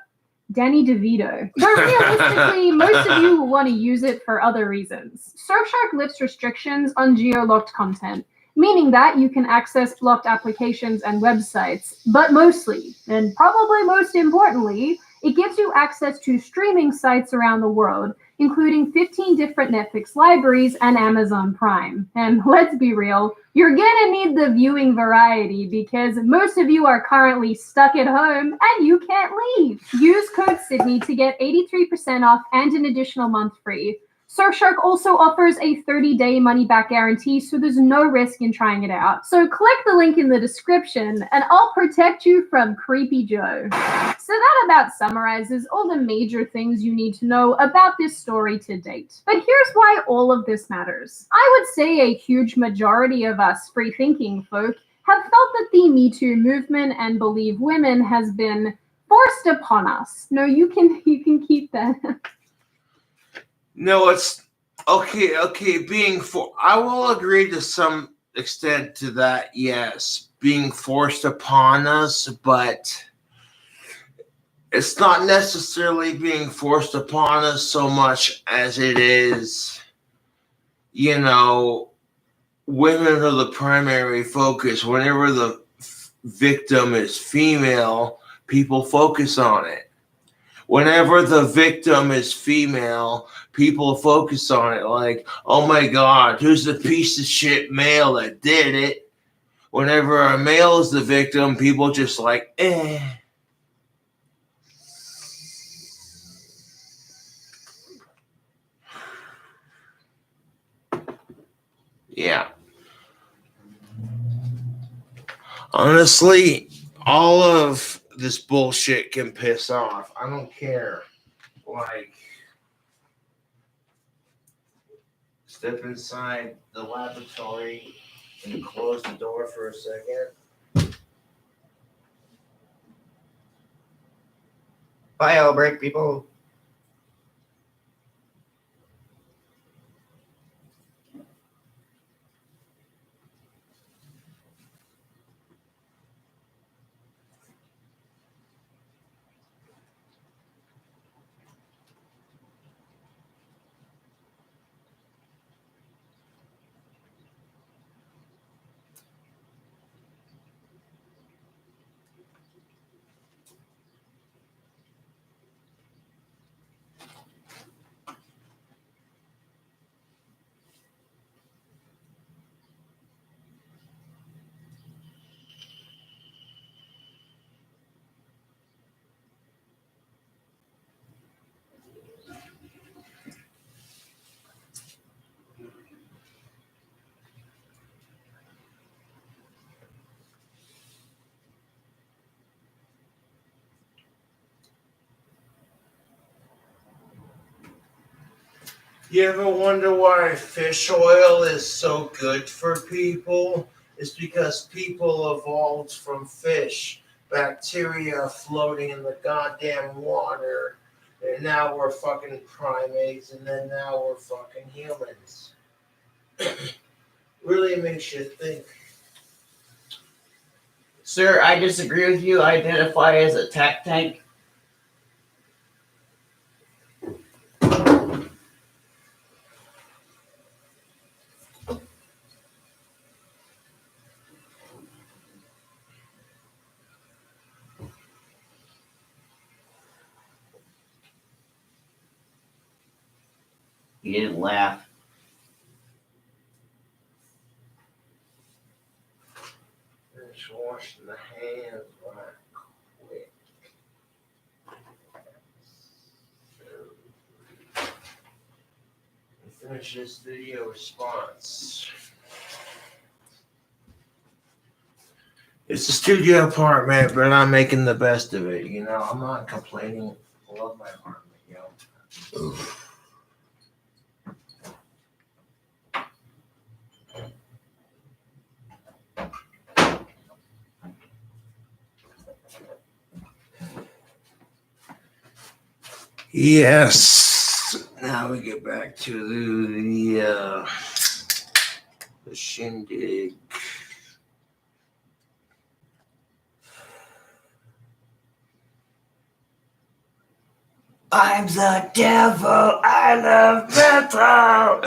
Danny DeVito. But realistically, most of you will want to use it for other reasons. Surfshark lifts restrictions on geo-locked content, meaning that you can access blocked applications and websites, but mostly, and probably most importantly, it gives you access to streaming sites around the world, including 15 different Netflix libraries and Amazon Prime. And let's be real, you're gonna need the viewing variety because most of you are currently stuck at home and you can't leave. Use code Sydney to get 83% off and an additional month free. Surfshark also offers a 30-day money-back guarantee, so there's no risk in trying it out. So click the link in the description, and I'll protect you from Creepy Joe. So that about summarizes all the major things you need to know about this story to date. But here's why all of this matters. I would say a huge majority of us free-thinking folk have felt that the Me Too movement and Believe Women has been forced upon us. No, you can keep that. No, it's okay. I will agree to some extent to that. Yes, being forced upon us, but it's not necessarily being forced upon us so much as it is, women are the primary focus. Whenever the victim is female, people focus on it. Whenever the victim is female, people focus on it like, oh my God, who's the piece of shit male that did it? Whenever a male is the victim, people just like, eh. Yeah. Honestly, all of this bullshit can piss off. I don't care. Like, step inside the laboratory and close the door for a second. Bye, Albrecht, people. You ever wonder why fish oil is so good for people? It's because people evolved from fish, bacteria floating in the goddamn water, and now we're fucking primates, and then now we're fucking humans. Really makes you think. Sir, I disagree with you. I identify as a tack tank. He didn't laugh. Finish washing the hands right quick. Finish this video response. It's a studio apartment, but I'm making the best of it. I'm not complaining. I love my apartment, Yes. Now we get back to the shindig. I'm the devil. I love metal.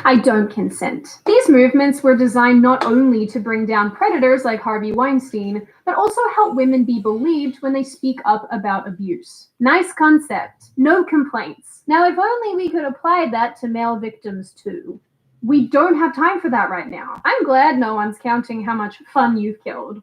I don't consent. These movements were designed not only to bring down predators like Harvey Weinstein, but also help women be believed when they speak up about abuse. Nice concept. No complaints. Now, if only we could apply that to male victims too. We don't have time for that right now. I'm glad no one's counting how much fun you've killed,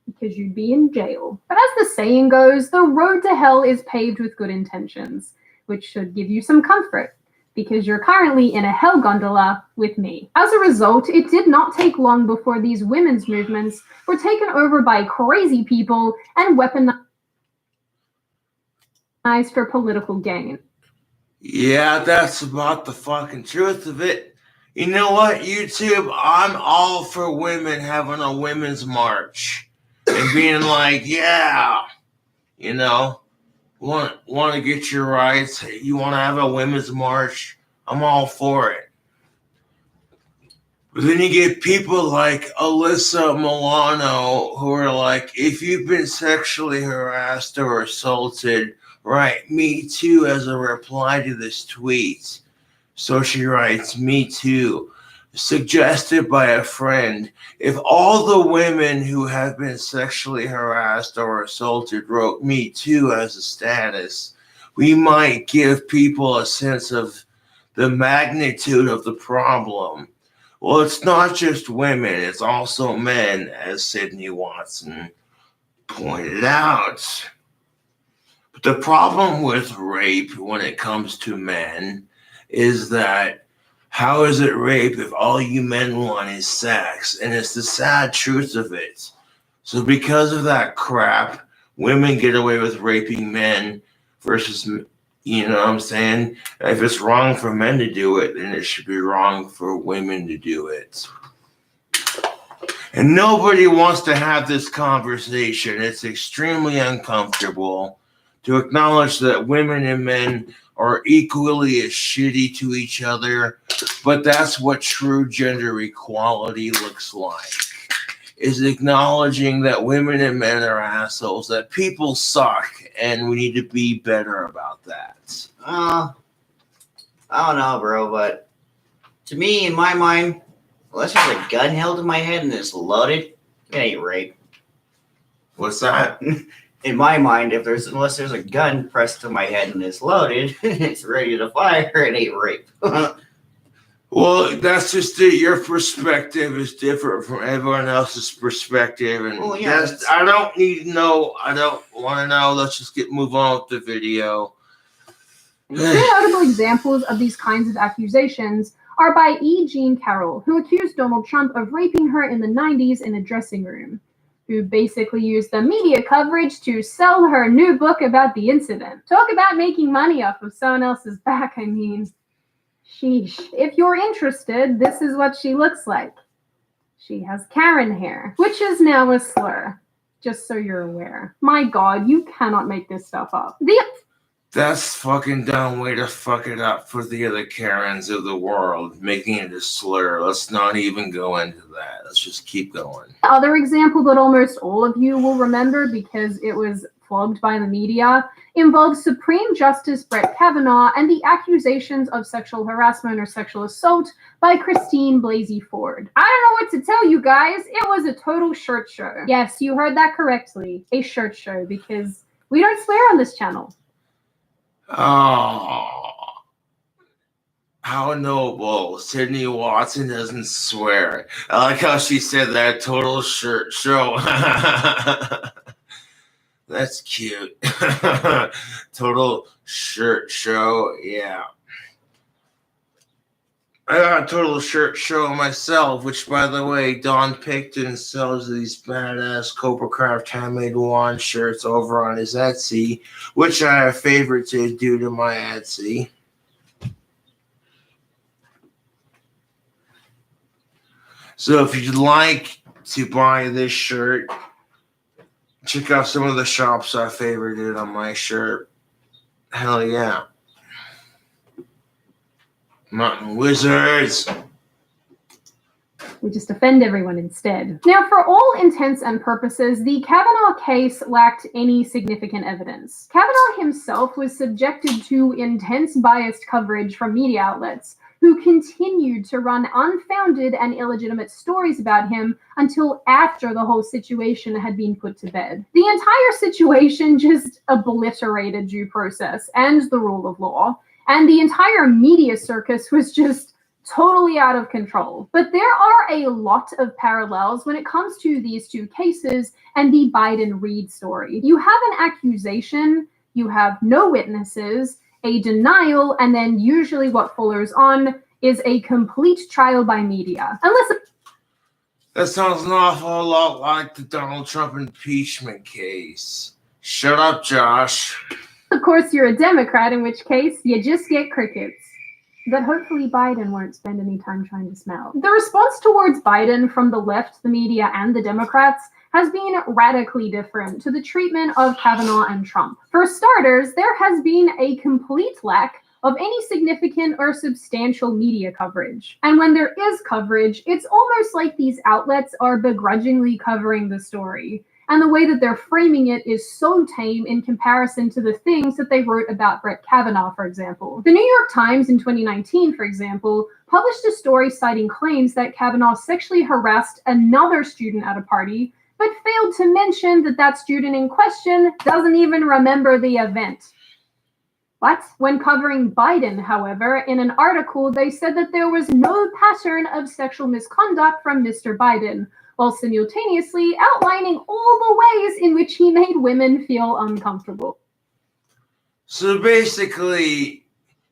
because you'd be in jail. But as the saying goes, the road to hell is paved with good intentions, which should give you some comfort, because you're currently in a hell gondola with me. As a result, it did not take long before these women's movements were taken over by crazy people and weaponized for political gain. Yeah, that's about the fucking truth of it. You know what, YouTube? I'm all for women having a women's march and being like, yeah, you know, want to get your rights. You want to have a women's march? I'm all for it. But then you get people like Alyssa Milano who are like, if you've been sexually harassed or assaulted, write me too as a reply to this tweet. So she writes, me too, suggested by a friend. If all the women who have been sexually harassed or assaulted wrote me too as a status, we might give people a sense of the magnitude of the problem. Well, it's not just women, it's also men, as Sydney Watson pointed out. But the problem with rape when it comes to men is that how is it rape if all you men want is sex? And it's the sad truth of it. So because of that crap, women get away with raping men versus, you know what I'm saying? If it's wrong for men to do it, then it should be wrong for women to do it. And nobody wants to have this conversation. It's extremely uncomfortable to acknowledge that women and men are equally as shitty to each other, but that's what true gender equality looks like, is acknowledging that women and men are assholes, that people suck, and we need to be better about that. I don't know, bro, but to me, in my mind, unless there's a gun held to my head and it's loaded, it ain't rape. What's that? In my mind, unless there's a gun pressed to my head and it's loaded, it's ready to fire, it ain't rape. Well, that's just it. Your perspective is different from everyone else's perspective, and Well, yeah, I don't need to know. I don't want to know. Let's just move on with the video. Two notable examples of these kinds of accusations are by E. Jean Carroll, who accused Donald Trump of raping her in the 90s in a dressing room, who basically used the media coverage to sell her new book about the incident. Talk about making money off of someone else's back, I mean. Sheesh. If you're interested, this is what she looks like. She has Karen hair, which is now a slur, just so you're aware. My God, you cannot make this stuff up. That's fucking dumb way to fuck it up for the other Karens of the world, making it a slur. Let's not even go into that. Let's just keep going. The other example that almost all of you will remember because it was flogged by the media involves Supreme Justice Brett Kavanaugh and the accusations of sexual harassment or sexual assault by Christine Blasey Ford. I don't know what to tell you guys. It was a total shirt show. Yes, you heard that correctly. A shirt show, because we don't swear on this channel. Oh, how noble. Sydney Watson doesn't swear. I like how she said that, total shirt show. That's cute. Total shirt show, yeah. I got a total shirt show myself, which, by the way, Don Picton sells these badass Cobra Craft handmade wand shirts over on his Etsy, which I have favorited due to my Etsy. So if you'd like to buy this shirt, check out some of the shops I favorited on my shirt. Hell yeah. Mountain Wizards. We just offend everyone instead. Now, for all intents and purposes, the Kavanaugh case lacked any significant evidence. Kavanaugh himself was subjected to intense biased coverage from media outlets who continued to run unfounded and illegitimate stories about him until after the whole situation had been put to bed. The entire situation just obliterated due process and the rule of law, and the entire media circus was just totally out of control. But there are a lot of parallels when it comes to these two cases and the Biden-Reed story. You have an accusation, you have no witnesses, a denial, and then usually what follows on is a complete trial by media. That sounds an awful lot like the Donald Trump impeachment case. Shut up, Josh. Of course, you're a Democrat, in which case you just get crickets that hopefully Biden won't spend any time trying to smell. The response towards Biden from the left, the media, and the Democrats has been radically different to the treatment of Kavanaugh and Trump. For starters, there has been a complete lack of any significant or substantial media coverage. And when there is coverage, it's almost like these outlets are begrudgingly covering the story. And the way that they're framing it is so tame in comparison to the things that they wrote about Brett Kavanaugh, for example. The New York Times in 2019, for example, published a story citing claims that Kavanaugh sexually harassed another student at a party, but failed to mention that that student in question doesn't even remember the event. What? When covering Biden, however, in an article, they said that there was no pattern of sexual misconduct from Mr. Biden, while simultaneously outlining all the ways in which he made women feel uncomfortable. So basically,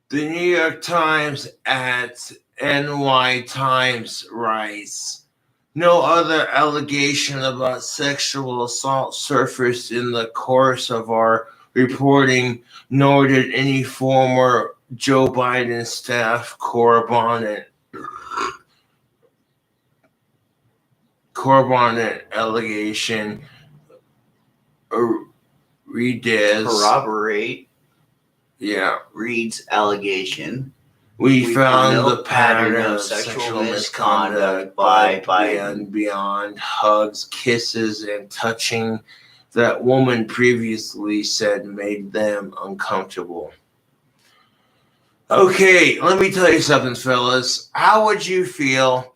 the New York Times at NY Times writes, no other allegation about sexual assault surfaced in the course of our reporting, nor did any former Joe Biden staff correspondent allegation Corroborate Yeah. Reed's allegation. We found no the pattern pattern of sexual misconduct by Biden beyond hugs, kisses, and touching that woman previously said made them uncomfortable. Okay, let me tell you something, fellas. How would you feel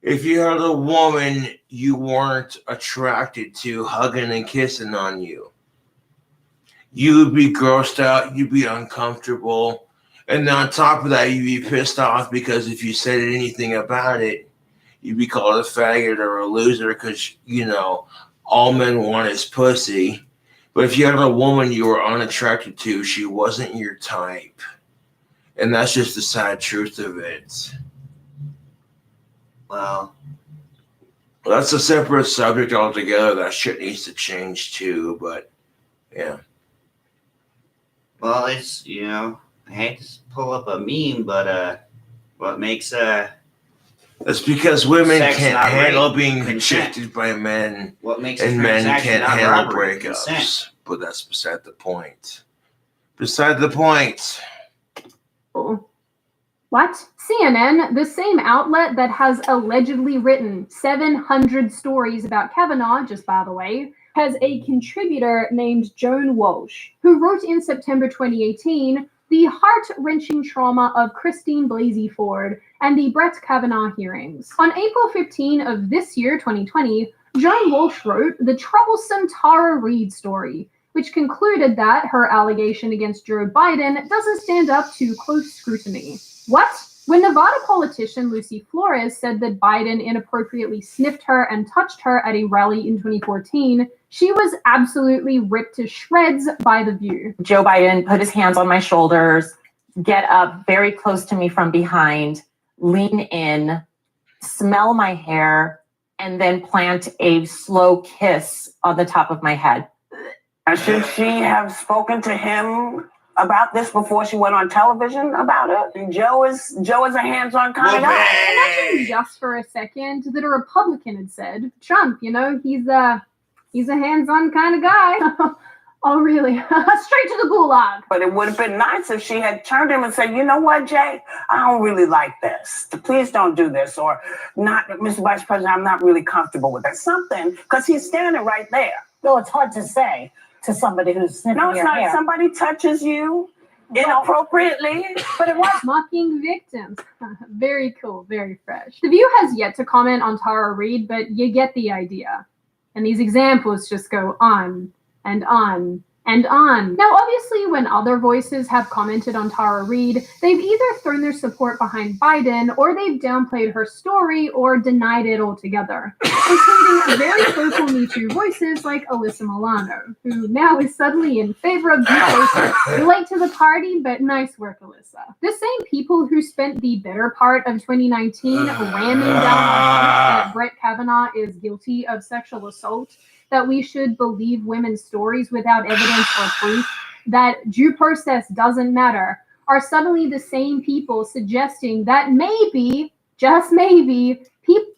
if you had a woman you weren't attracted to hugging and kissing on you? You would be grossed out, you'd be uncomfortable, and on top of that, you'd be pissed off because if you said anything about it, you'd be called a faggot or a loser because, you know, all men want is pussy. But if you had a woman you were unattracted to, she wasn't your type. And that's just the sad truth of it. Well, That's a separate subject altogether. That shit needs to change too, but yeah. well, it's, you know, I hate to pull up a meme, but what makes That's because women sex can't not handle rape, being consent. rejected by men, What makes a and men transaction can't not handle robbery? breakups. Consent. But that's beside the point. Beside the point. What? CNN, the same outlet that has allegedly written 700 stories about Kavanaugh, just by the way, has a contributor named Joan Walsh, who wrote in September 2018 the heart-wrenching trauma of Christine Blasey Ford and the Brett Kavanaugh hearings. On April 15 of this year, 2020, Joan Walsh wrote the troublesome Tara Reid story, which concluded that her allegation against Joe Biden doesn't stand up to close scrutiny. What? When Nevada politician Lucy Flores said that Biden inappropriately sniffed her and touched her at a rally in 2014, she was absolutely ripped to shreds by The View. Joe Biden put his hands on my shoulders, get up very close to me from behind, lean in, smell my hair, and then plant a slow kiss on the top of my head. And should she have spoken to him about this before she went on television about it. And Joe is a hands-on kind of guy. Imagine just for a second that a Republican had said, Trump, you know, he's a hands-on kind of guy. Oh, really? Straight to the gulag. But it would have been nice if she had turned him and said, you know what, Jay, I don't really like this. Please don't do this. Or, not, Mr. Vice President, I'm not really comfortable with that. Something, because he's standing right there. No, it's hard to say to somebody who's sniffing No, it's your not. hair. Somebody touches you inappropriately. But it was mocking victims. Very cool, very fresh. The View has yet to comment on Tara Reid, but you get the idea. And these examples just go on and on and on. Now, obviously, when other voices have commented on Tara Reid, they've either thrown their support behind Biden, or they've downplayed her story or denied it altogether, including very vocal Me Too voices like Alyssa Milano, who now is suddenly in favor of deportation. Late to the party, but nice work, Alyssa. The same people who spent the better part of 2019 ramming down our throats that Brett Kavanaugh is guilty of sexual assault, that we should believe women's stories without evidence or proof, that due process doesn't matter, are suddenly the same people suggesting that maybe, just maybe, people...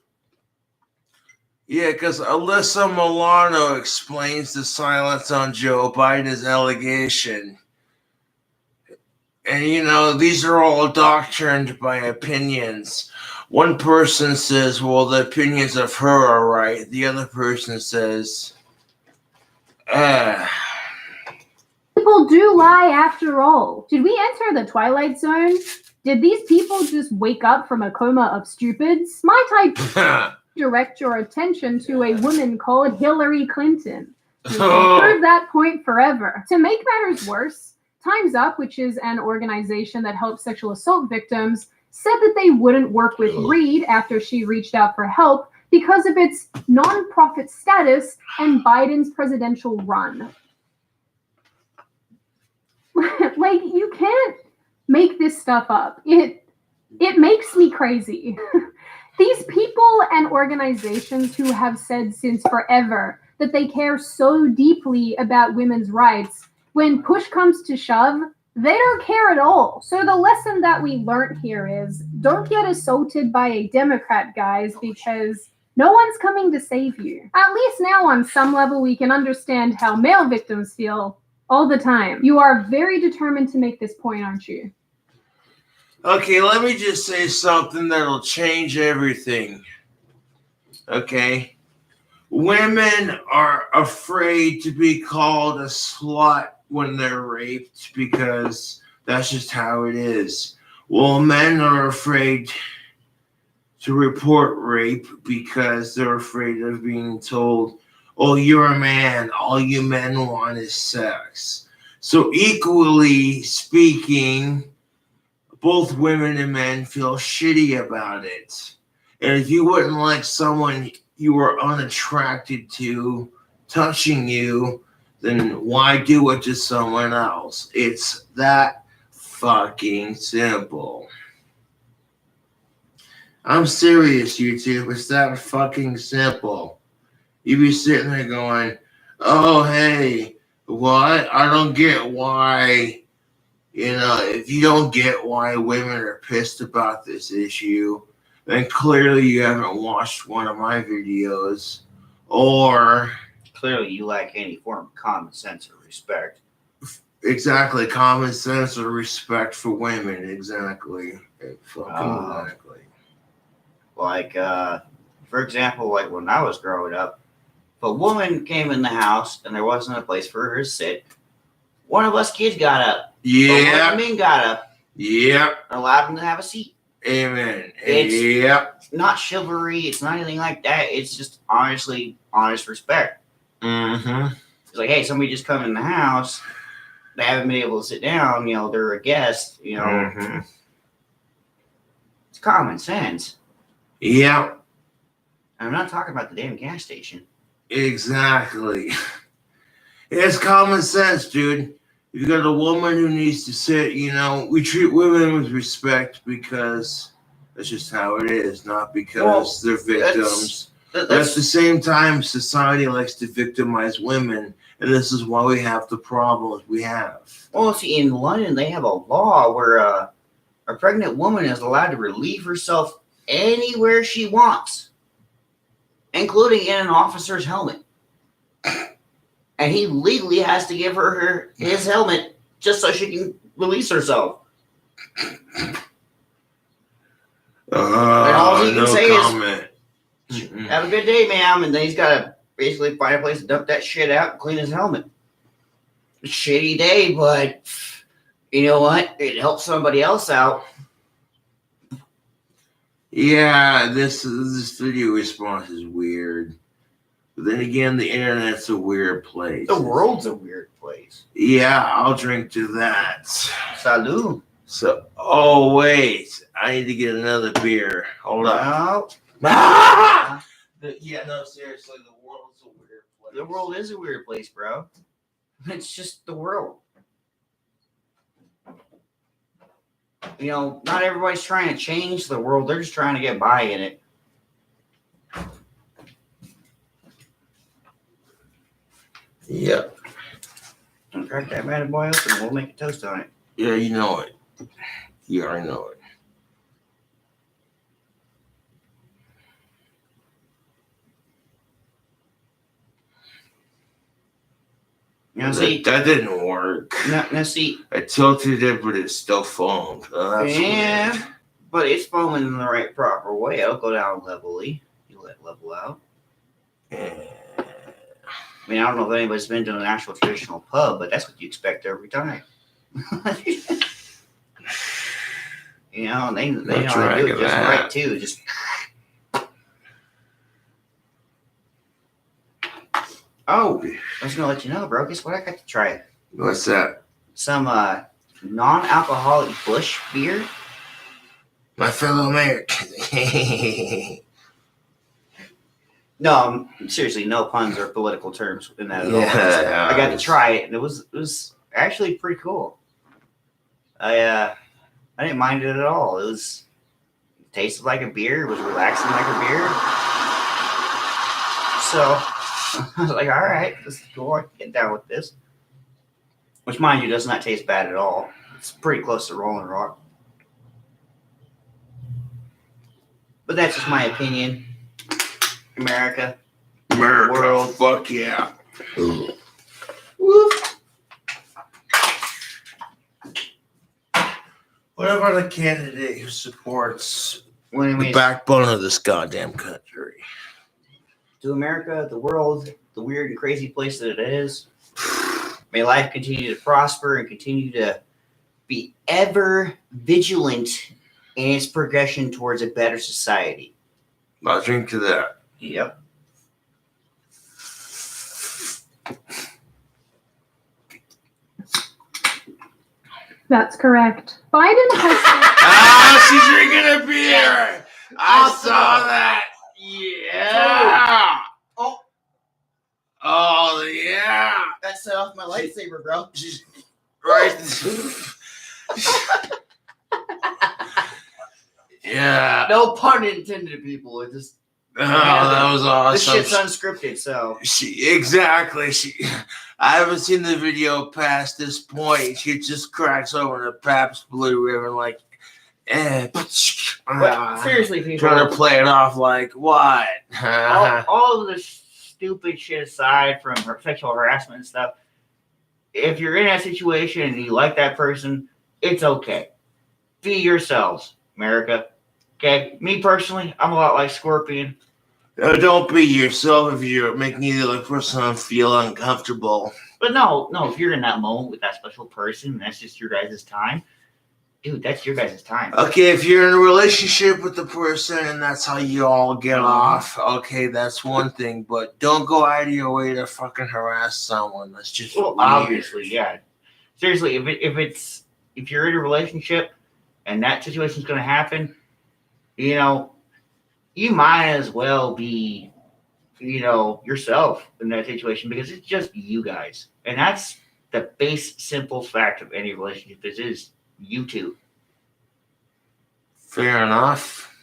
Yeah, because Alyssa Milano explains the silence on Joe Biden's allegation. And, you know, these are all doctrined by opinions. One person says, well, the opinions of her are right. The other person says, People do lie after all. Did we enter the Twilight Zone? Did these people just wake up from a coma of stupids? Might I direct your attention to a woman called Hillary Clinton, who can prove that point forever. To make matters worse, Time's Up, which is an organization that helps sexual assault victims, said that they wouldn't work with Reid after she reached out for help because of its non-profit status and Biden's presidential run. Like, you can't make this stuff up. It makes me crazy. These people and organizations who have said since forever that they care so deeply about women's rights, when push comes to shove, they don't care at all. So the lesson that we learned here is, don't get assaulted by a Democrat, guys, because no one's coming to save you. At least now on some level we can understand how male victims feel all the time. You are very determined to make this point, aren't you? okay, let me just say something that'll change everything. Okay? Women are afraid to be called a slut when they're raped because that's just how it is. Well, men are afraid to report rape because they're afraid of being told, oh, you're a man, all you men want is sex. So equally speaking, both women and men feel shitty about it. And if you wouldn't like someone you were unattracted to touching you, then why do it to someone else? It's that fucking simple. I'm serious, YouTube. It's that fucking simple. You be sitting there going, oh, hey, what? I don't get why, you know, if you don't get why women are pissed about this issue, then clearly you haven't watched one of my videos, or Clearly you lack any form of common sense or respect. exactly, common sense or respect for women. Exactly. Exactly. Like, for example, like when I was growing up, if a woman came in the house and there wasn't a place for her to sit, one of us kids got up. Yeah. One of men got up. Yep. And allowed them to have a seat. Amen. It's Yep. not chivalry. It's not anything like that. It's just honest respect. Mm-hmm. It's like, hey, somebody just come in the house. They haven't been able to sit down. You know, they're a guest. You know, Mm-hmm. It's common sense. Yep. I'm not talking about the damn gas station. Exactly. It's common sense, dude. You got a woman who needs to sit, you know, we treat women with respect because that's just how it is, not because they're victims. But at the same time, society likes to victimize women And this is why we have the problems we have. Well, see, in London, they have a law where a pregnant woman is allowed to relieve herself anywhere she wants, including in an officer's helmet. And he legally has to give her his helmet just so she can release herself. All he can say is, "Have a good day, ma'am," and then he's got to basically find a place to dump that shit out and clean his helmet. Shitty day, but you know what? It helps somebody else out. Yeah, this video response is weird. But then again, the internet's a weird place. The world's a weird place. Yeah, I'll drink to that. Salud. So, oh wait, I need to get another beer. Hold up. No. Ah! Yeah, no, seriously, the world's a weird place. The world is a weird place, bro. It's just the world. You know, not everybody's trying to change the world. They're just trying to get by in it. Yep. And crack that bad boy open and we'll make a toast on it. Yeah, you know it. You already know it. Now see, that didn't work. now see, I tilted it, but it still foamed. Oh, that's yeah, weird. but it's foaming in the right proper way. It'll go down levelly. You let it level out. Yeah. I mean, I don't know if anybody's been to an actual traditional pub, but that's what you expect every time. You know, they know how to do it just right too. Just oh, I was gonna let you know, bro. Guess what? I got to try What's that? some non-alcoholic Bush beer. My fellow Americans. No, seriously, no puns or political terms in that at all. Yeah, I got to try it, and it was actually pretty cool. I didn't mind it at all. It tasted like a beer. It was relaxing like a beer. So I was like, all right, this is cool. I can get down with this. Which, mind you, does not taste bad at all. It's pretty close to Rolling Rock. But that's just my opinion. America. World. Fuck yeah. Whoop. What about a candidate who supports What do you the mean? backbone of this goddamn country? To America, the world, the weird and crazy place that it is. May life continue to prosper and continue to be ever vigilant in its progression towards a better society. I'll drink to that. Yep. That's correct. Biden has Ah, she's drinking a beer. I saw that. Yeah. Oh. Oh, yeah. That set off my lightsaber, bro. She's right. Yeah. No pun intended, people. It just Oh, that was awesome. this shit's unscripted, so Exactly. I haven't seen the video past this point. She just cracks open a Pabst Blue Ribbon like, but seriously, people, trying to play it off like what? all of the stupid shit aside from sexual harassment and stuff, if you're in that situation and you like that person, it's okay. Be yourselves, America. Okay? Me personally, I'm a lot like Scorpion. Don't be yourself if you're making the other person feel uncomfortable. But no, if you're in that moment with that special person, that's just your guys' time. Dude, that's your guys' time. Okay, if you're in a relationship with the person and that's how you all get off, okay, that's one thing. But don't go out of your way to fucking harass someone. That's just Well, weird. obviously, yeah. Seriously, if you're in a relationship and that situation's going to happen, you know, you might as well be, you know, yourself in that situation because it's just you guys. And that's the base, simple fact of any relationship. This is you two. Fair enough.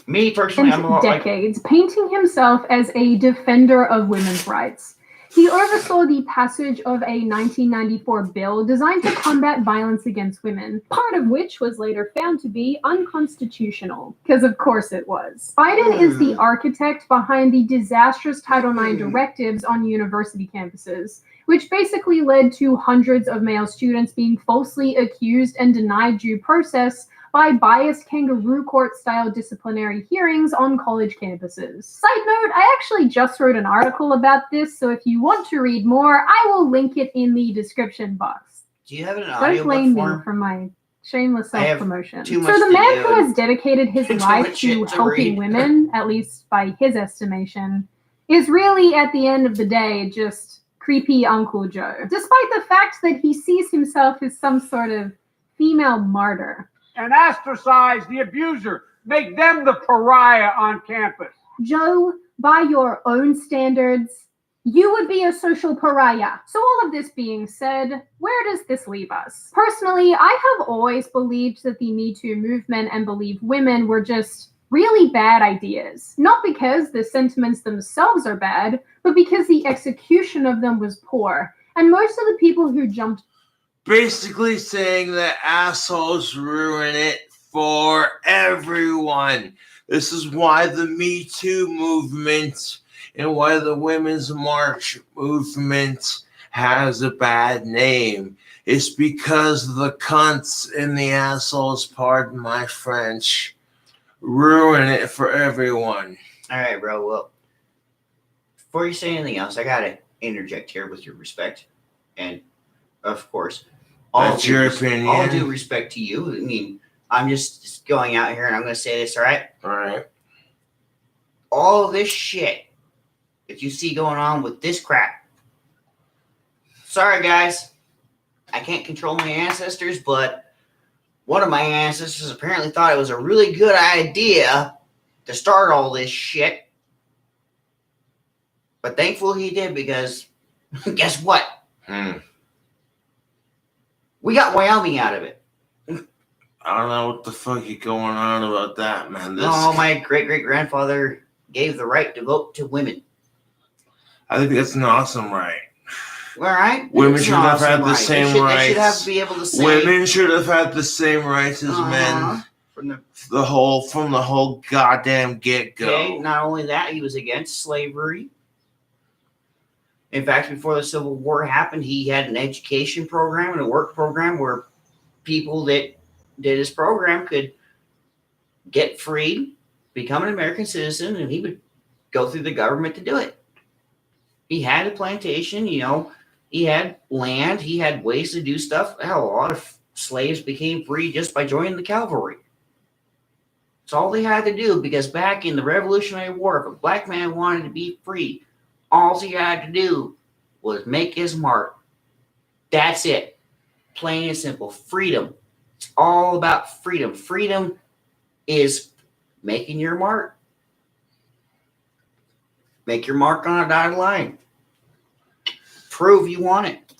Me personally, I'm a lot like... decades painting himself as a defender of women's rights. He oversaw the passage of a 1994 bill designed to combat violence against women, part of which was later found to be unconstitutional, because of course it was. Biden is the architect behind the disastrous Title IX directives on university campuses, which basically led to hundreds of male students being falsely accused and denied due process by biased kangaroo court-style disciplinary hearings on college campuses. Side note, I actually just wrote an article about this, so if you want to read more, I will link it in the description box. Do you have it in Don't audiobook blame me form? for my shameless I have self-promotion. too So much the to man do who and has dedicated his too life much shit to to helping read. women, at least by his estimation, is really, at the end of the day, just creepy Uncle Joe. Despite the fact that he sees himself as some sort of female martyr. And ostracize the abuser. Make them the pariah on campus. Joe, by your own standards, you would be a social pariah. So all of this being said, where does this leave us? Personally, I have always believed that the Me Too movement and Believe Women were just really bad ideas. Not because the sentiments themselves are bad, but because the execution of them was poor. And most of the people who jumped Basically saying that assholes ruin it for everyone. This is why the Me Too movement and why the Women's March movement has a bad name. It's because the cunts and the assholes, pardon my French, ruin it for everyone. All right, bro. Well, before you say anything else, I gotta interject here with your respect, and of course, That's your opinion. All due respect to you. I mean, I'm just going out here and I'm gonna say this. All right. All right. All this shit that you see going on with this crap. Sorry, guys. I can't control my ancestors, but one of my ancestors apparently thought it was a really good idea to start all this shit. But thankfully he did, because guess what? We got Wyoming out of it. I don't know what the fuck you going on about that, man. No, my great-great-grandfather gave the right to vote to women. I think that's an awesome right. All right? Women It's should an have had awesome the right. same They rights. should have to be able to say... Women should have had the same rights as men. From the From the whole goddamn get-go. Okay, not only that, he was against slavery. In fact, before the Civil War happened, he had an education program and a work program where people that did his program could get freed, become an American citizen, and he would go through the government to do it. He had a plantation, you know, he had land, he had ways to do stuff. Hell, a lot of slaves became free just by joining the cavalry. It's all they had to do, because back in the Revolutionary War, if a black man wanted to be free, all he had to do was make his mark. That's it. Plain and simple. Freedom. It's all about freedom. Freedom is making your mark. Make your mark on a dotted line. Prove you want it.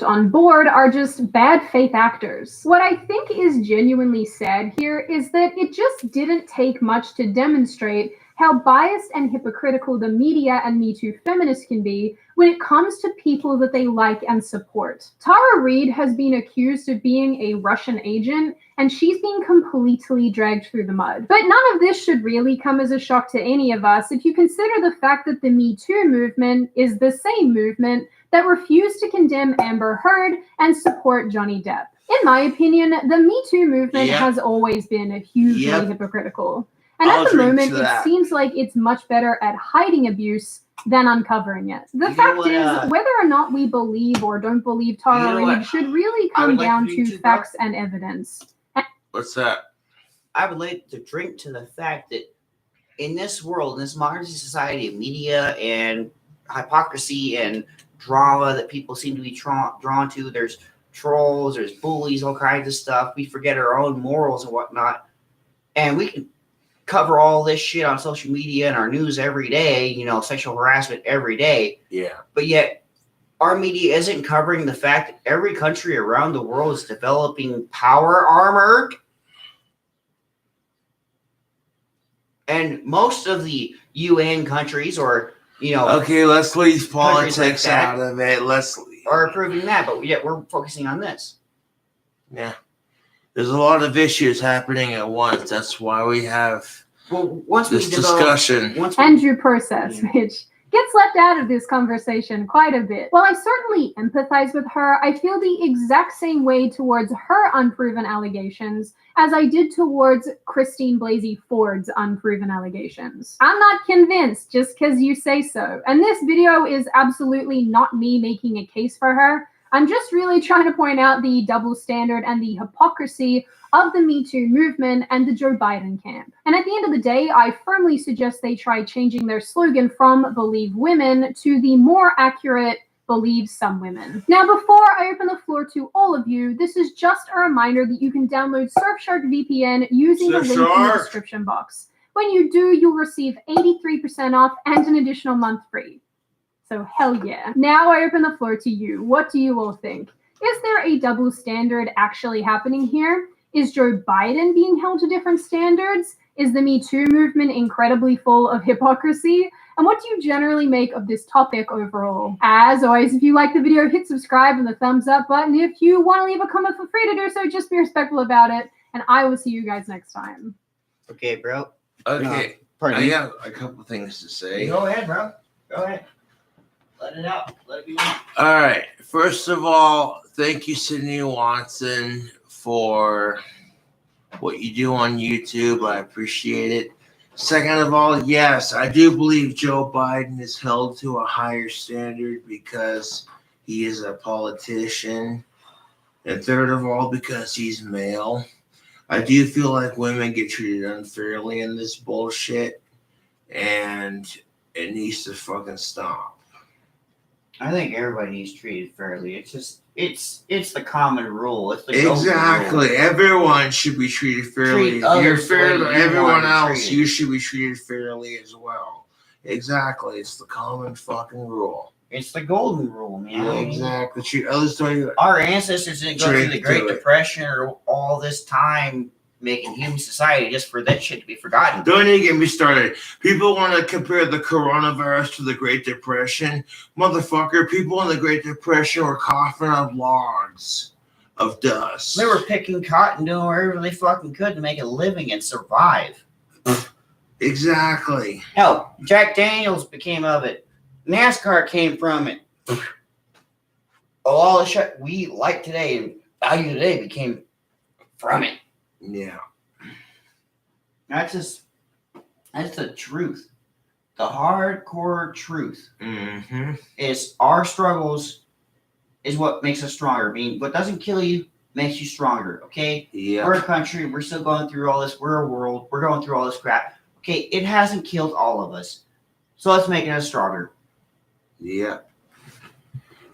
On board are just bad faith actors. What I think is genuinely sad here is that it just didn't take much to demonstrate how biased and hypocritical the media and Me Too feminists can be when it comes to people that they like and support. Tara Reid has been accused of being a Russian agent, and she's been completely dragged through the mud. But none of this should really come as a shock to any of us if you consider the fact that the Me Too movement is the same movement that refused to condemn Amber Heard and support Johnny Depp. In my opinion, the Me Too movement has always been hugely hypocritical. And at the moment, it seems like it's much better at hiding abuse than uncovering it. The fact is, whether or not we believe or don't believe Tara Reid should really come down to facts and evidence. What's that? I would like to drink to the fact that in this world, in this modern society of media and hypocrisy and drama that people seem to be drawn to, there's trolls, there's bullies, all kinds of stuff. We forget our own morals and whatnot. And we can cover all this shit on social media and our news every day, you know, sexual harassment every day. Yeah. But yet our media isn't covering the fact that every country around the world is developing power armor. And most of the UN countries or you know, Okay, let's leave Countries like politics that out of it. Let's. are approving that, but yet we're focusing on this. Yeah. There's a lot of issues happening at once. That's why we have Well, once this we develop, discussion. once we, And due process, which gets left out of this conversation quite a bit. While I certainly empathize with her, I feel the exact same way towards her unproven allegations as I did towards Christine Blasey Ford's unproven allegations. I'm not convinced just because you say so. And this video is absolutely not me making a case for her. I'm just really trying to point out the double standard and the hypocrisy of the Me Too movement and the Joe Biden camp. And at the end of the day, I firmly suggest they try changing their slogan from Believe Women to the more accurate Believe Some Women. Now, before I open the floor to all of you, this is just a reminder that you can download Surfshark VPN using the link in the description box. When you do, you'll receive 83% off and an additional month free. So hell yeah. Now I open the floor to you. What do you all think? Is there a double standard actually happening here? Is Joe Biden being held to different standards? Is the Me Too movement incredibly full of hypocrisy? And what do you generally make of this topic overall? As always, if you like the video, hit subscribe and the thumbs up button. If you want to leave a comment, feel free to do so. Just be respectful about it. And I will see you guys next time. okay, bro. Okay. Pardon I me. got a couple things to say. Go ahead, bro. Go ahead. Let it out. Let it be out. All right. First of all, thank you, Sydney Watson, for what you do on YouTube. I appreciate it. Second of all, yes, I do believe Joe Biden is held to a higher standard because he is a politician. And third of all, because he's male. I do feel like women get treated unfairly in this bullshit. And it needs to fucking stop. I think everybody needs treated fairly. It's just it's the common rule. It's the golden Exactly. rule. Everyone should be treated fairly. Treat If you're others fair the to way you everyone want to be else, treated. you should be treated fairly as well. Exactly. It's the common fucking rule. It's the golden rule, man. Exactly. Treat others the way you. Our ancestors didn't go through Drink the to Great it. Depression or all this time making human society just for that shit to be forgotten. Don't even get me started. People want to compare the coronavirus to the Great Depression. Motherfucker, people in the Great Depression were coughing up logs of dust. They were picking cotton, doing whatever they fucking could to make a living and survive. Exactly. Hell, Jack Daniels became of it. NASCAR came from it. All the shit we like today and value today became from it. Yeah. That's the truth. The hardcore truth Mm-hmm. is our struggles is what makes us stronger. I mean, what doesn't kill you makes you stronger, okay? Yeah. We're a country. We're still going through all this. We're a world. We're going through all this crap. Okay, it hasn't killed all of us. So let's make us stronger. Yeah.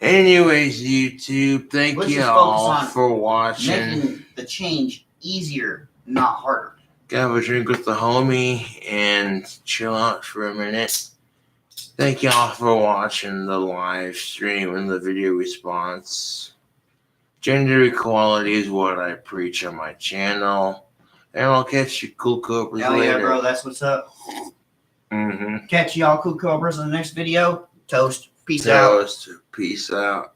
Anyways, YouTube, thank Let's you just all focus on for watching. Making the change easier, not harder. Have a drink with the homie and chill out for a minute. Thank y'all for watching the live stream and the video response. Gender equality is what I preach on my channel. And I'll catch you cool cobras Hell later. yeah, bro. That's what's up. Mm-hmm. Catch y'all cool cobras in the next video. Toast. Peace out. Peace out.